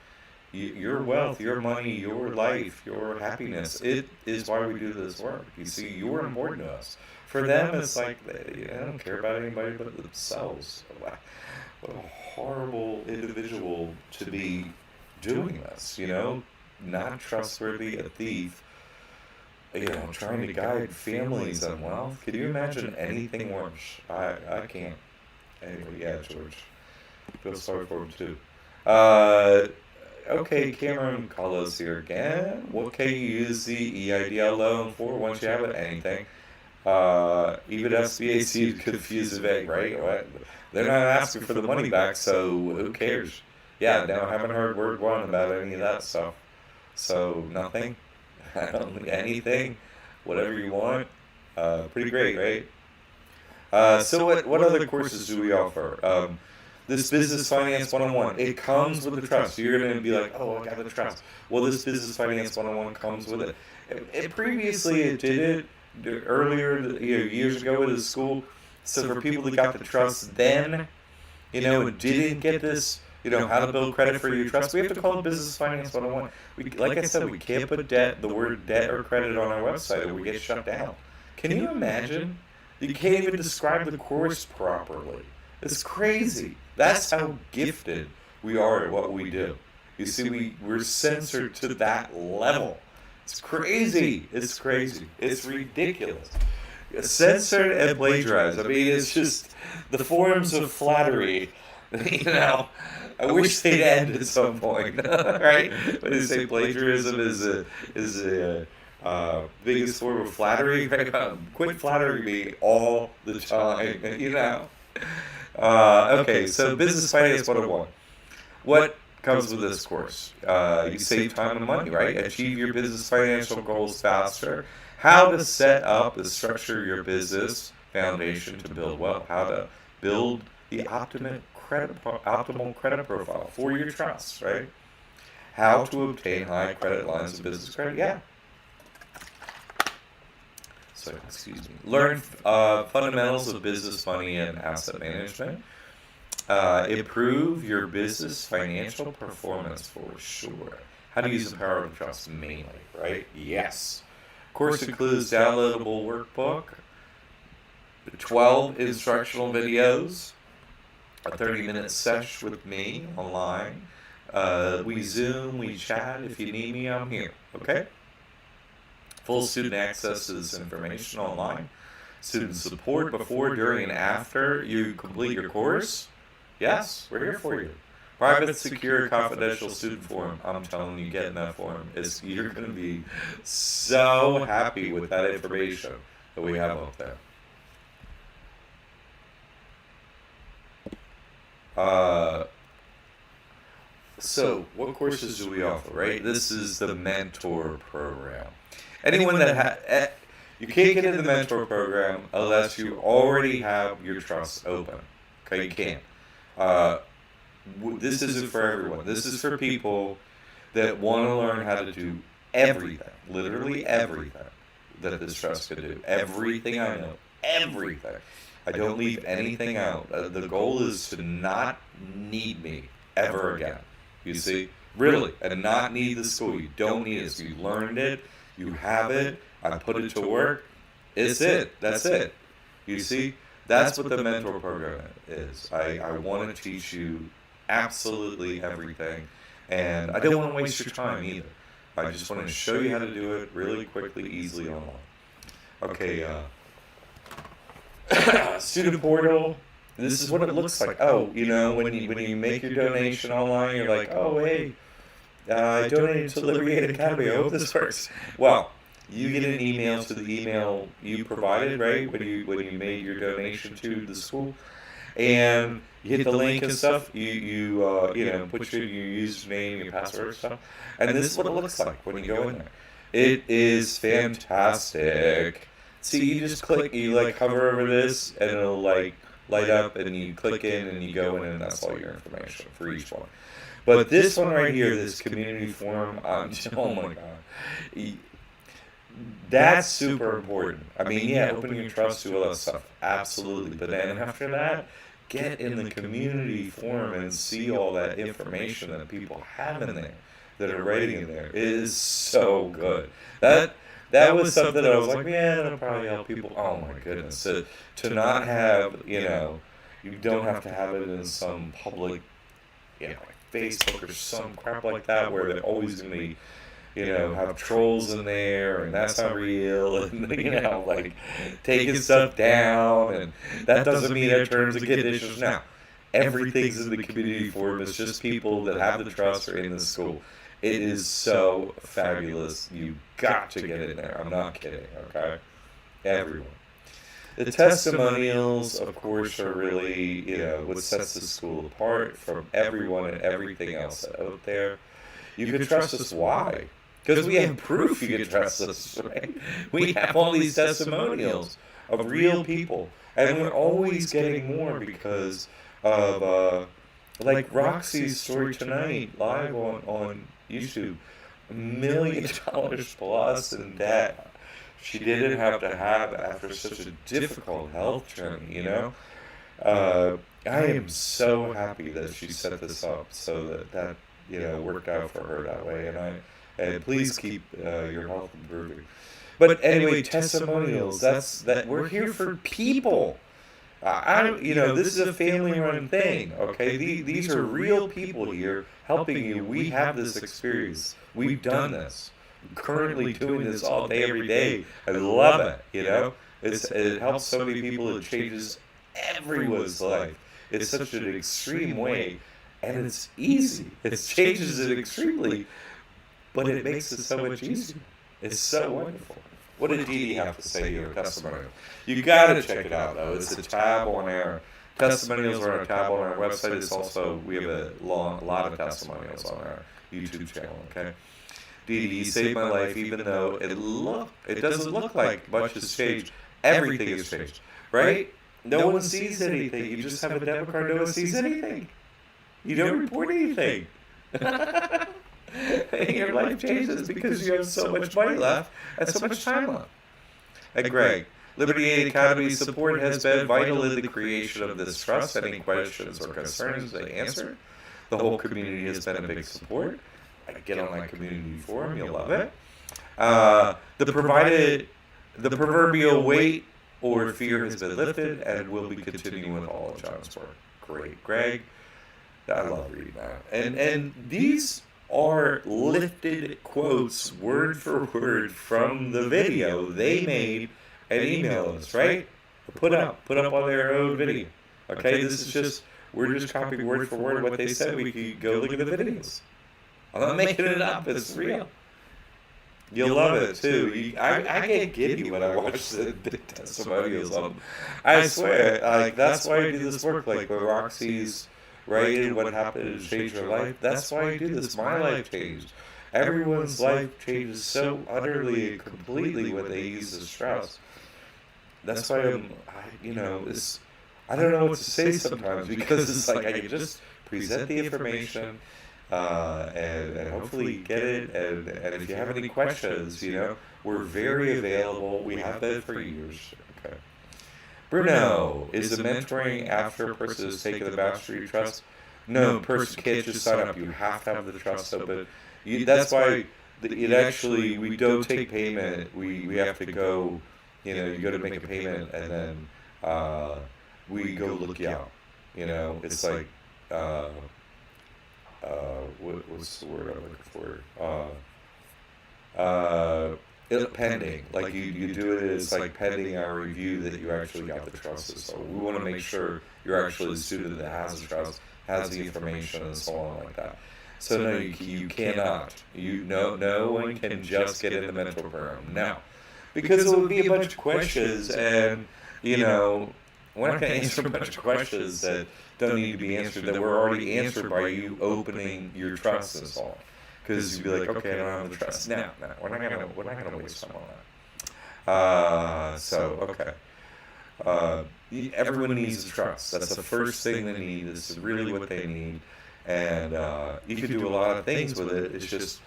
your wealth, your money, your life, your happiness. It is why we do this work. You see, you're important to us. For them, it's like they don't care about anybody but themselves. What a horrible individual to be doing this, not trustworthy, a thief, trying to guide families on wealth. Can you imagine anything worse? I can't. Anyway, yeah, George. Feel sorry for him too. Okay, Cameron Carlos here again. What can you use the EIDL loan for once you have it? Anything. Even SBA seems confused vague, right? What? They're not asking for the money back, so who cares? Yeah, now I haven't heard word one about any of that stuff. So nothing, anything, whatever you want. Pretty great, right? So what other courses do we offer? This Business Finance 101, it comes with the trust. You're going to be like, oh, I got the trust. Well, this Business Finance 101 comes with it. Previously, it did it earlier, years ago at the school. So for people that got the trust then, didn't get this, how to build credit for your trust, we have to call it Business Finance 101. Like I said, we can't put the word debt or credit on our website or we get shut down. Can you imagine? You can't even describe the course properly. It's crazy. That's how gifted we are at what we do. You see, we're censored to that level. It's crazy. It's crazy. It's ridiculous. censored and plagiarized. I mean, it's just the forms of flattery. You know, I wish they'd end at some point, right? When they say plagiarism is a biggest form of flattery, quit flattering me all the time. You know. Okay, so business finance 101. What comes with this course? You save time and money, right? Achieve your business financial goals faster. How to set up and structure your business foundation to build wealth. How to build the optimal credit profile for your trust, right? How to obtain high credit lines of business credit. Yeah. So, excuse me. Learn fundamentals of business, money, and asset management. Improve your business financial performance for sure. How to use the power of trust mainly, right? Yes. Course includes downloadable workbook, 12 instructional videos, a 30-minute sesh with me online. We Zoom, we chat. If you need me, I'm here. Okay? Full student access to this information online. Student support before, during, and after you complete your course. Yes, we're here for you. Private, secure, confidential student forum. I'm telling you, get in that forum. You're going to be so happy with that information that we have up there. So, what courses do we offer, right? This is the mentor program. Anyone that you can't get in the mentor program unless you already have your trust open. Okay, you can't. This isn't for everyone. This is for people that want to learn how to do everything, literally everything that this trust can do. Everything I know, everything. I don't leave anything out. The goal is to not need me ever again. You see? Really. And not need the school. You don't need it. So you learned it. You have it. I put it to work. It's it. That's it. You see? That's what the mentor program is. I want to teach you absolutely everything. And I don't want to waste your time either. I just want to show you how to do it really quickly, easily online. Okay, student portal. This is what it looks like. Oh, you know, when you make your donation online, you're like, oh, hey, I donated to Liberty Aid Academy. I hope this works. Well, you get an email to the email you provided, right, when you made your donation to the school, and you hit the link and stuff. You put your username, your password and stuff, and this is what it looks like when you go in there. It is fantastic. See, you just click, you like hover over this, and it'll like light up, and you click in, and you go in, and that's all your information for each one. But this one right here, this community forum, oh my god. That's super important. I mean, yeah, open your trust to all that stuff. Absolutely. But then after that, get in the community forum and see all that information that people have in there, that are writing in there. It is so good. That was something that I was like, yeah, that'll probably help people. Oh my goodness. To not have, you don't have to have it in some public, like Facebook or some crap like that where they're always going to be, have trolls in there, and that's not real, and, like, taking stuff down, and that doesn't mean our terms and conditions. Now, everything's in the community forum. It's just people that have the trust are in the school. It is so fabulous. You got to get in there. I'm not kidding, okay? Everyone. The testimonials, of course, are really, what sets the school apart from everyone and everything else out there. You can trust us. Why? Because we have proof you can trust us, right? We have all these testimonials of real people. And we're always getting more because of, like Roxy's story tonight, live on YouTube. $1 million plus in debt. She didn't have to have after such a difficult health journey, I am so happy that she set this up so that worked out for her that way. And please keep your health improving. But anyway, testimonials. That we're here for people. This is a family-run thing. Okay, these are real people here helping you. We have this experience. We've done this. I'm currently doing this all day, every day. I love it. It helps so many people. It changes everyone's life. It's such an extreme way, and it's easy. It changes it extremely, but it makes it so much easier. It's so wonderful. What did Dee Dee have to say here? Testimonial. You gotta check it out though. It's a tab on our testimonials are on a tab on our website. It's also we have a lot of testimonials on our YouTube channel. Okay. Dee Dee, you saved my life, even though it doesn't look like much has changed. Everything has changed, right? No one sees anything. You just have a debit card. No one sees anything. You don't report anything. Your life changes because you have so much money left and so much time left. And Greg, Liberty Aid Academy support has been vital in the creation of this trust. Any questions or concerns they answer. The whole community has been a big support. Get on my community forum, you'll love it. The proverbial weight or fear has been lifted and will be continuing with all of John's work. Great, Greg. I love reading that. And these are lifted quotes word for word from the video they made and emailed us, right? Put up on their own video. Okay, this is just, we're just copying word for word what they said. We could go look at the videos. I'm not making it up, it's real. You'll love it too. I can't give you what I watch the testimonials of. I swear, like that's why I do this work. Like when Roxy's writing what happened to change her life, that's why I do this. My life changed. Everyone's life changes so utterly and completely when they use this trust. That's why I don't know what to say sometimes because it's like I can just present the information. And hopefully get it. And if you have any questions, we're very available. We have been for years. Okay. Bruno, is the mentoring after a person has taken the Mastery Trust? No, person can't just sign up. You have to have the trust open. That's why we don't take payment. We have to go, you go to make a payment and then we go look you out. It's like, what's the word I'm looking for? Pending. Like you do it as like pending our review that you actually got the trust. So we want to make sure you're actually the student that has the trust, has the information, and so on like that. So no, you cannot. No one can just get in the mentor program. No, because it would be a bunch of questions, and we're not going to answer a bunch of questions that don't need to be answered, that were already answered by you opening your trust and so on. Because you'd be like, okay, I don't have the trust. No, we're not gonna waste time on that. Everyone needs the trust. That's the first thing they need. This is really what they need, and you can do a lot of things with it. It's just,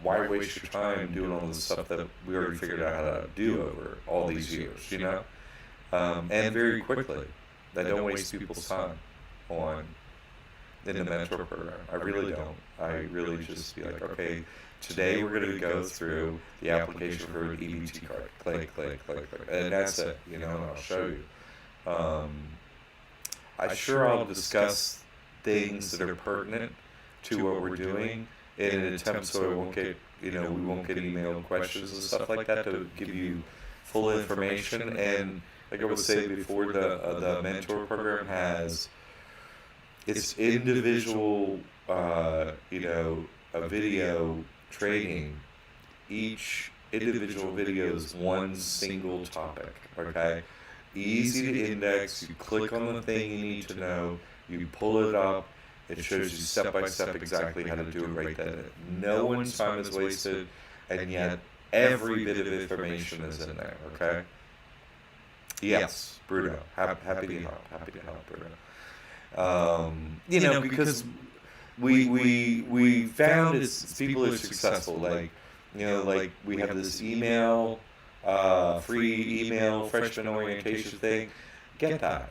why waste your time doing all the stuff that we already figured out how to do over all these years, and very quickly. That don't waste people's time in the mentor program. I really don't. I really just be like, okay, today we're going to go through the application for an EBT card. Click, and that's it. And I'll show you. I'll discuss things that are pertinent to what we're doing in an attempt so we won't get emailed questions and stuff like that to give you full information. And like I was saying before, the mentor program has its individual, a video training. Each individual video is one single topic, okay? Easy to index. You click on the thing you need to know. You pull it up. It shows you step by step exactly how to do it right then. No one's time is wasted, and yet every bit of information is in there, okay? Yes, Bruno. Happy to help, Bruno. Because we found it's people are successful. Like we have this email, free email freshman orientation thing. Get that,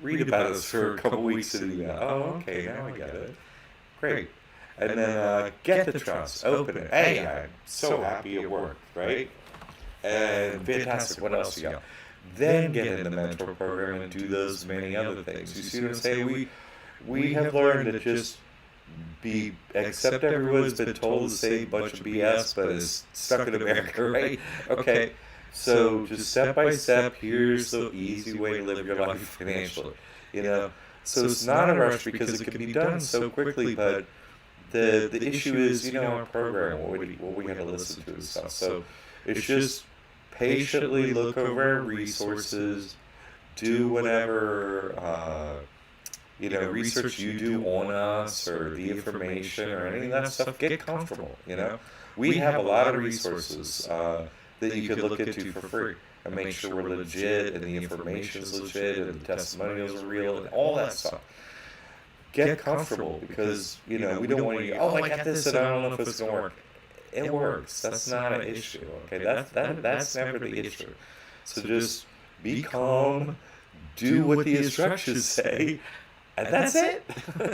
read about us for a couple weeks and you go, oh, okay, now I get it. Great. And then get the trust, open it. Hey, I'm so happy it worked, right? And fantastic. What else you got? Then get in the mentor program and do those many other things. You see what I'm saying? We have learned to just accept everyone's been told the same bunch of BS, but is stuck in America, right? Okay, So just step by step, here's the easy way to live your life financially. You know, so it's not a rush because it can be done so quickly, but the issue is, our program, what we had to listen to and stuff. So it's just patiently look over our resources, do whatever research you do on us or the information or any of that stuff. Get comfortable. We have a lot of resources that you could look into for free and make sure we're legit and the information's legit and the testimonials are real and all that stuff. Get comfortable because we don't want you. Oh, I got this and I don't know if it's gonna work. It works. That's not an issue. Okay, that's never the issue. So just be calm, do what the instructions say, and that's it.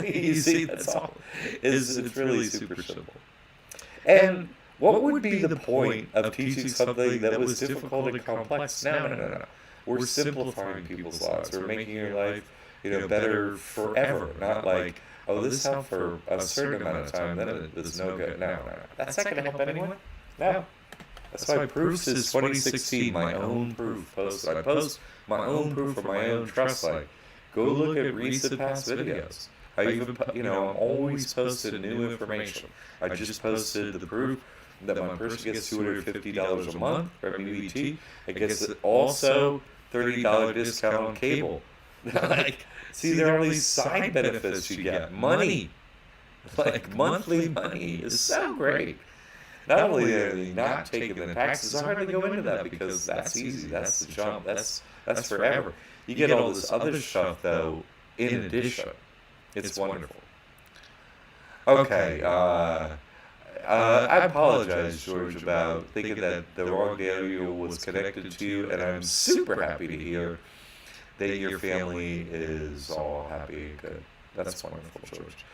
You see, that's all. It's really super simple. And what would be the point of teaching something that was difficult and complex? No. We're simplifying people's lives. We're making your life, better forever. Not like, oh, this helped for a certain amount of time, then it's no good. No. That's not going to help anyone. No. That's why Proofs is 2016, my own proof posted. I post my own proof for my own trust site. Go look at recent past videos. I even, I'm always posting new information. I just posted the proof that my person gets $250 a month from EBT. It gets also $30 discount on cable. See, there are all these side benefits you get. Money, like monthly money, is so great. Not only are they not taking the taxes, I hardly go into that because that's easy. That's the jump. That's forever. You get all this other stuff though in addition. It's wonderful. Okay. I apologize, George, about thinking that the wrong Daniel was connected to you, and I'm super happy to hear that your family is all happy and good. That's wonderful, George.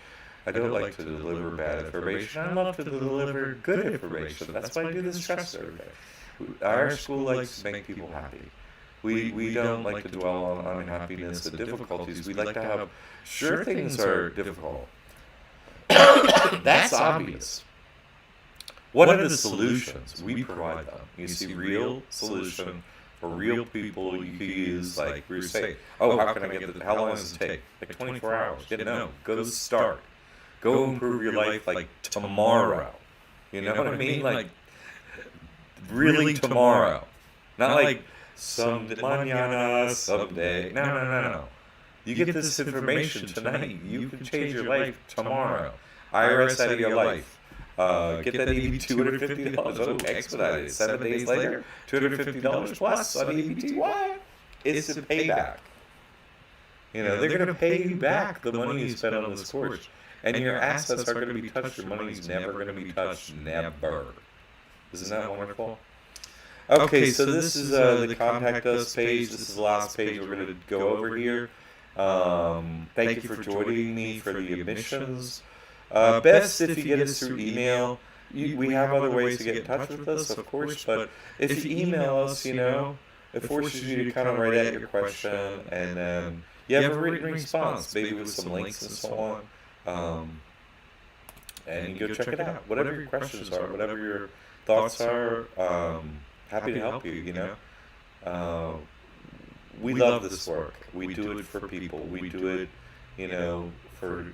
I don't like to deliver bad information. I love to deliver good information. That's why I do this trust every day. Our school likes to make people happy. We don't like to dwell on unhappiness and difficulties. We like to have, sure, things are difficult. That's obvious. What are the solutions? We provide them. You see, real solution for real people you could use, like we were saying, oh, how can I get how long does it take? Like 24 hours. No, go start. Go improve your life like tomorrow. You know what I mean? Like, really tomorrow. Not like mañana, someday. No. You get this information tonight. You can change your life tomorrow. IRS out of your life. Get that EBT $250. Oh, expedited. 7 days later, $250 plus on EBT. What? It's a payback. They're going to pay you back the money you spent on this course. And your assets are going to be touched. Your money's never going to be touched. Never. Isn't that wonderful? Okay, so this is the Contact Us page. This is the last page we're going to go over here. Thank you for joining me for the admissions. Best if you get us through email. We have other ways to get in touch with us, of course, but if you email us, it forces you to kind of write out your question, and then you have a written response, maybe with some links and so on. And you go check it out. Whatever your questions are, whatever your thoughts are, happy to help you, we love this work. We do it for people. We do it, for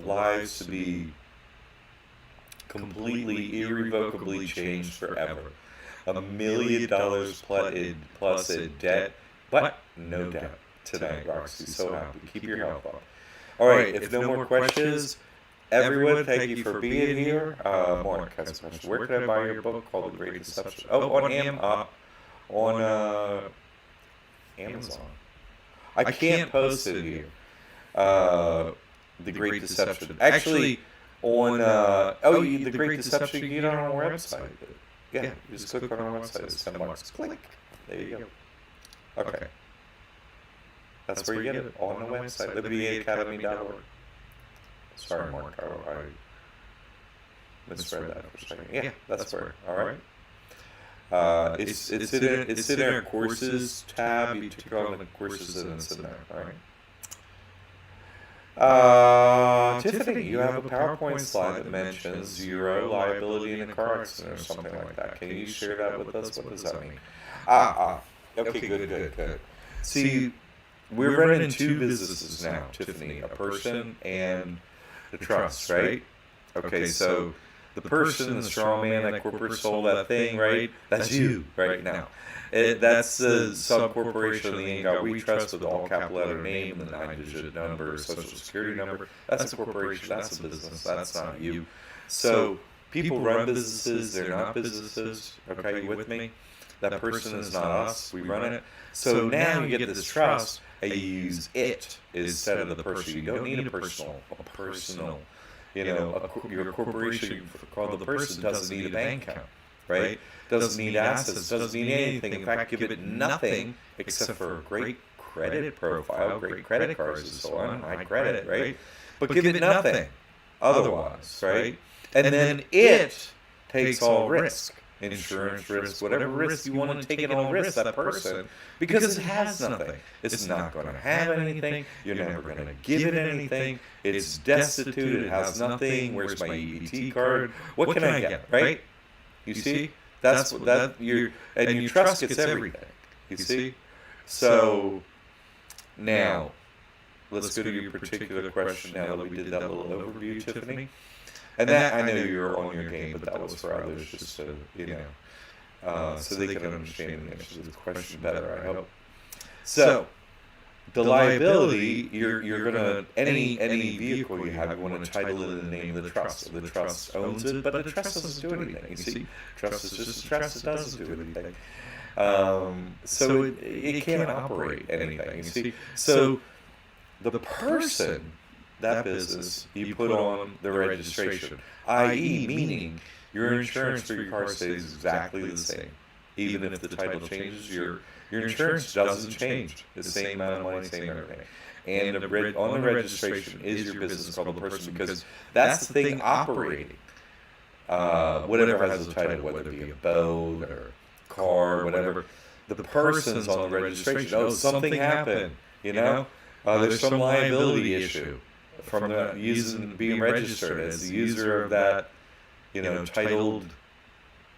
lives to be completely, irrevocably changed forever. $1 million plus in debt, but no debt tonight, Roxy. So happy. Keep your health up. All right, if no more questions, everyone, thank you for being here. More kinds of questions. Where can I buy your book called The Great Deception? Oh, on Amazon. I can't post it here. The Great Deception. Actually, on The Great Deception, you get it on our website. Yeah, you just click on our website. It's $10. Click. There you go. Okay. That's where you get it, on the website, libertyacademy.org. Sorry, Mark, I misread that for a second. Yeah, that's where. All right. It's in our courses tab. You click on the courses and it's in there. All right. Tiffany, you have a PowerPoint slide that mentions zero liability in a car accident or something like that. Can you share that with us? What does that mean? Okay, good. See, we're running two businesses now, Tiffany, a person and the trust, right? Okay, so the person, the straw man, that corporate soul, that thing, right? That's you right now. That's the sub corporation, the name God We Trust with all capital letter name and the 9-digit number, social security number. That's a corporation. That's a business. That's not you. So people run businesses. They're not businesses. Okay, you with me? That person is not us. We run it. So now you get this trust, and you use it instead of the person. You don't need a personal. Your corporation called the person doesn't need a bank account, right? Doesn't need assets, doesn't need anything. In fact, give it nothing except for a great credit profile, great credit cards and so on, high credit, right? But give it nothing otherwise, right? And then it takes all risk, insurance risk, whatever risk you want to take it all risk, that person, because it has nothing. It's not going to have anything. You're never going to give it anything. It's destitute. It has nothing. Where's my EBT card? What can I get, right? You see? That's what that your and your trust gets everything. You see? So now let's go to your particular question now that we did that little overview, Tiffany. And that, I know you're on your game, but that was for others just to, so they can understand and answer the question better, I hope. So, the liability, you're gonna, any vehicle you have, you want to title it in the name of the trust. The trust owns it, but the trust doesn't do anything, you see? Trust is just a trust, it doesn't do anything. So it can't operate anything, you see? So, the person, that business, you put on the registration, i.e. meaning your insurance for your car stays exactly the same. Even if the title changes, your insurance doesn't change. The same amount of money, same everything. And on the registration is your business called the person, because that's the thing operating. Whatever has a title, whether it be a boat or car, whatever. The person's on the registration. Oh, something happened, there's some liability issue from the being registered as the user of that, titled,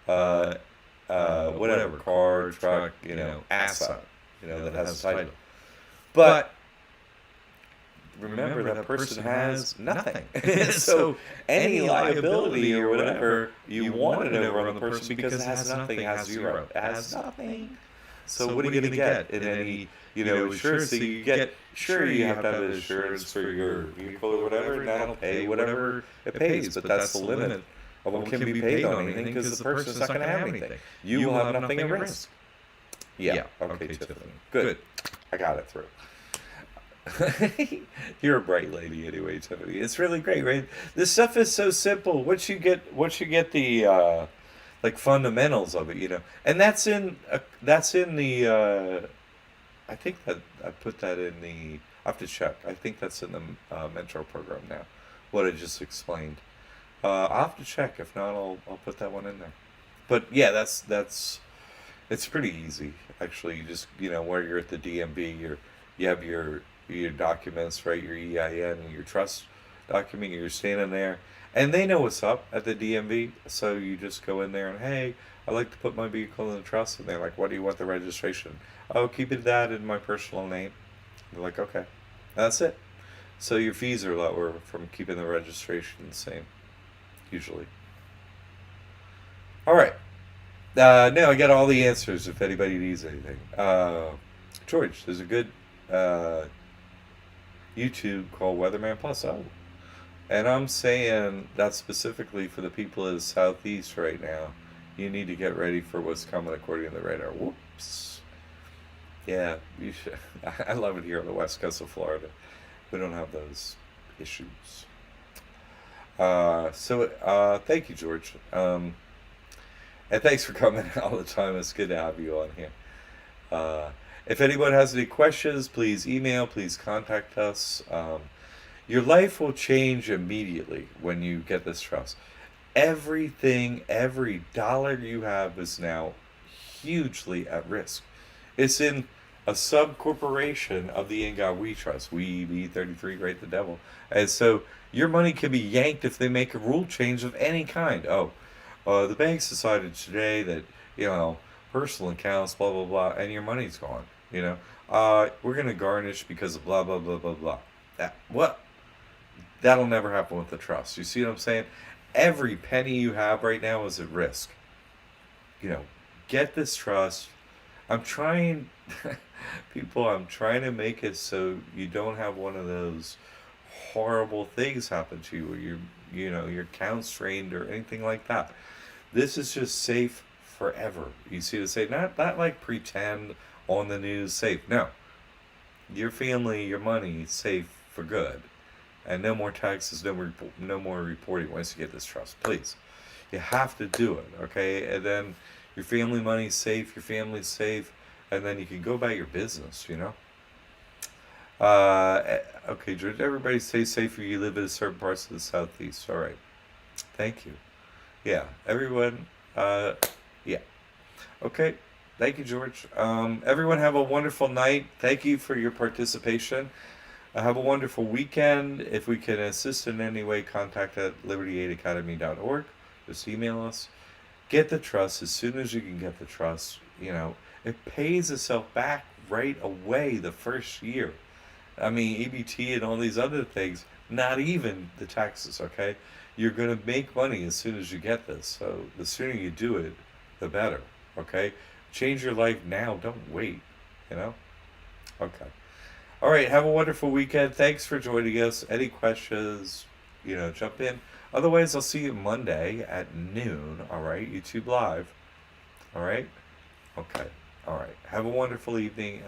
whatever, car, truck, asset, that has a title. But remember, that person has nothing. So any liability or whatever, you want it over on the person because it has nothing, it has zero. It has nothing. So what are you going to get in any, insurance? So you get, sure, you have to have insurance for your vehicle or whatever, and that'll pay whatever it pays, but that's the limit of what can be paid on anything, because the person's not going to have anything. You will have nothing at risk. Yeah, okay, Tiffany. Good. I got it through. You're a bright lady anyway, Tiffany. It's really great, right? This stuff is so simple. Once you get the like fundamentals of it, and that's in the. I think that I put that in the. I have to check. I think that's in the Mentor program now. What I just explained. I'll have to check. If not, I'll put that one in there. But yeah, that's it's pretty easy actually. You just where you're at the DMV, you have your documents, right? Your EIN and your trust document. You're standing there, and they know what's up at the DMV. So you just go in there and, hey, I'd like to put my vehicle in the trust, and they're like, what do you want the registration? Oh, keep that in my personal name. They're like, okay, that's it. So your fees are lower from keeping the registration the same, usually. All right. Now I got all the answers if anybody needs anything. George, there's a good YouTube called Weatherman Plus. Oh. And I'm saying that specifically for the people of the Southeast right now. You need to get ready for what's coming according to the radar. Whoops. Yeah, you should. I love it here on the west coast of Florida. We don't have those issues. Thank you, George. And thanks for coming all the time. It's good to have you on here. If anyone has any questions, please email, please contact us. Your life will change immediately when you get this trust. Everything, every dollar you have is now hugely at risk. It's in a sub corporation of the In God We Trust. We be 33 Great the Devil. And so your money can be yanked if they make a rule change of any kind. Oh, the banks decided today that, personal accounts, blah, blah, blah, and your money's gone. We're going to garnish because of blah, blah, blah, blah, blah. What? That'll never happen with the trust. You see what I'm saying? Every penny you have right now is at risk. Get this trust. I'm trying, I'm trying to make it so you don't have one of those horrible things happen to you where your account's strained or anything like that. This is just safe forever. You see to say, not like pretend on the news safe. No. Your family, your money, safe for good. And no more taxes, no more reporting once you get this trust. Please. You have to do it, okay? And then your family money's safe, your family's safe, and then you can go about your business, Okay, George, everybody stay safe where you live in certain parts of the Southeast. All right. Thank you. Yeah, everyone, yeah. Okay, thank you, George. Everyone have a wonderful night. Thank you for your participation. Have a wonderful weekend. If we can assist in any way, contact at liberty8academy.org. Just email us. Get the trust as soon as you can get the trust. It pays itself back right away the first year. I mean, EBT and all these other things, not even the taxes, okay? You're going to make money as soon as you get this. So the sooner you do it, the better, okay? Change your life now. Don't wait, Okay. All right, have a wonderful weekend. Thanks for joining us. Any questions, jump in. Otherwise, I'll see you Monday at noon, all right? YouTube Live, all right? Okay, all right. Have a wonderful evening.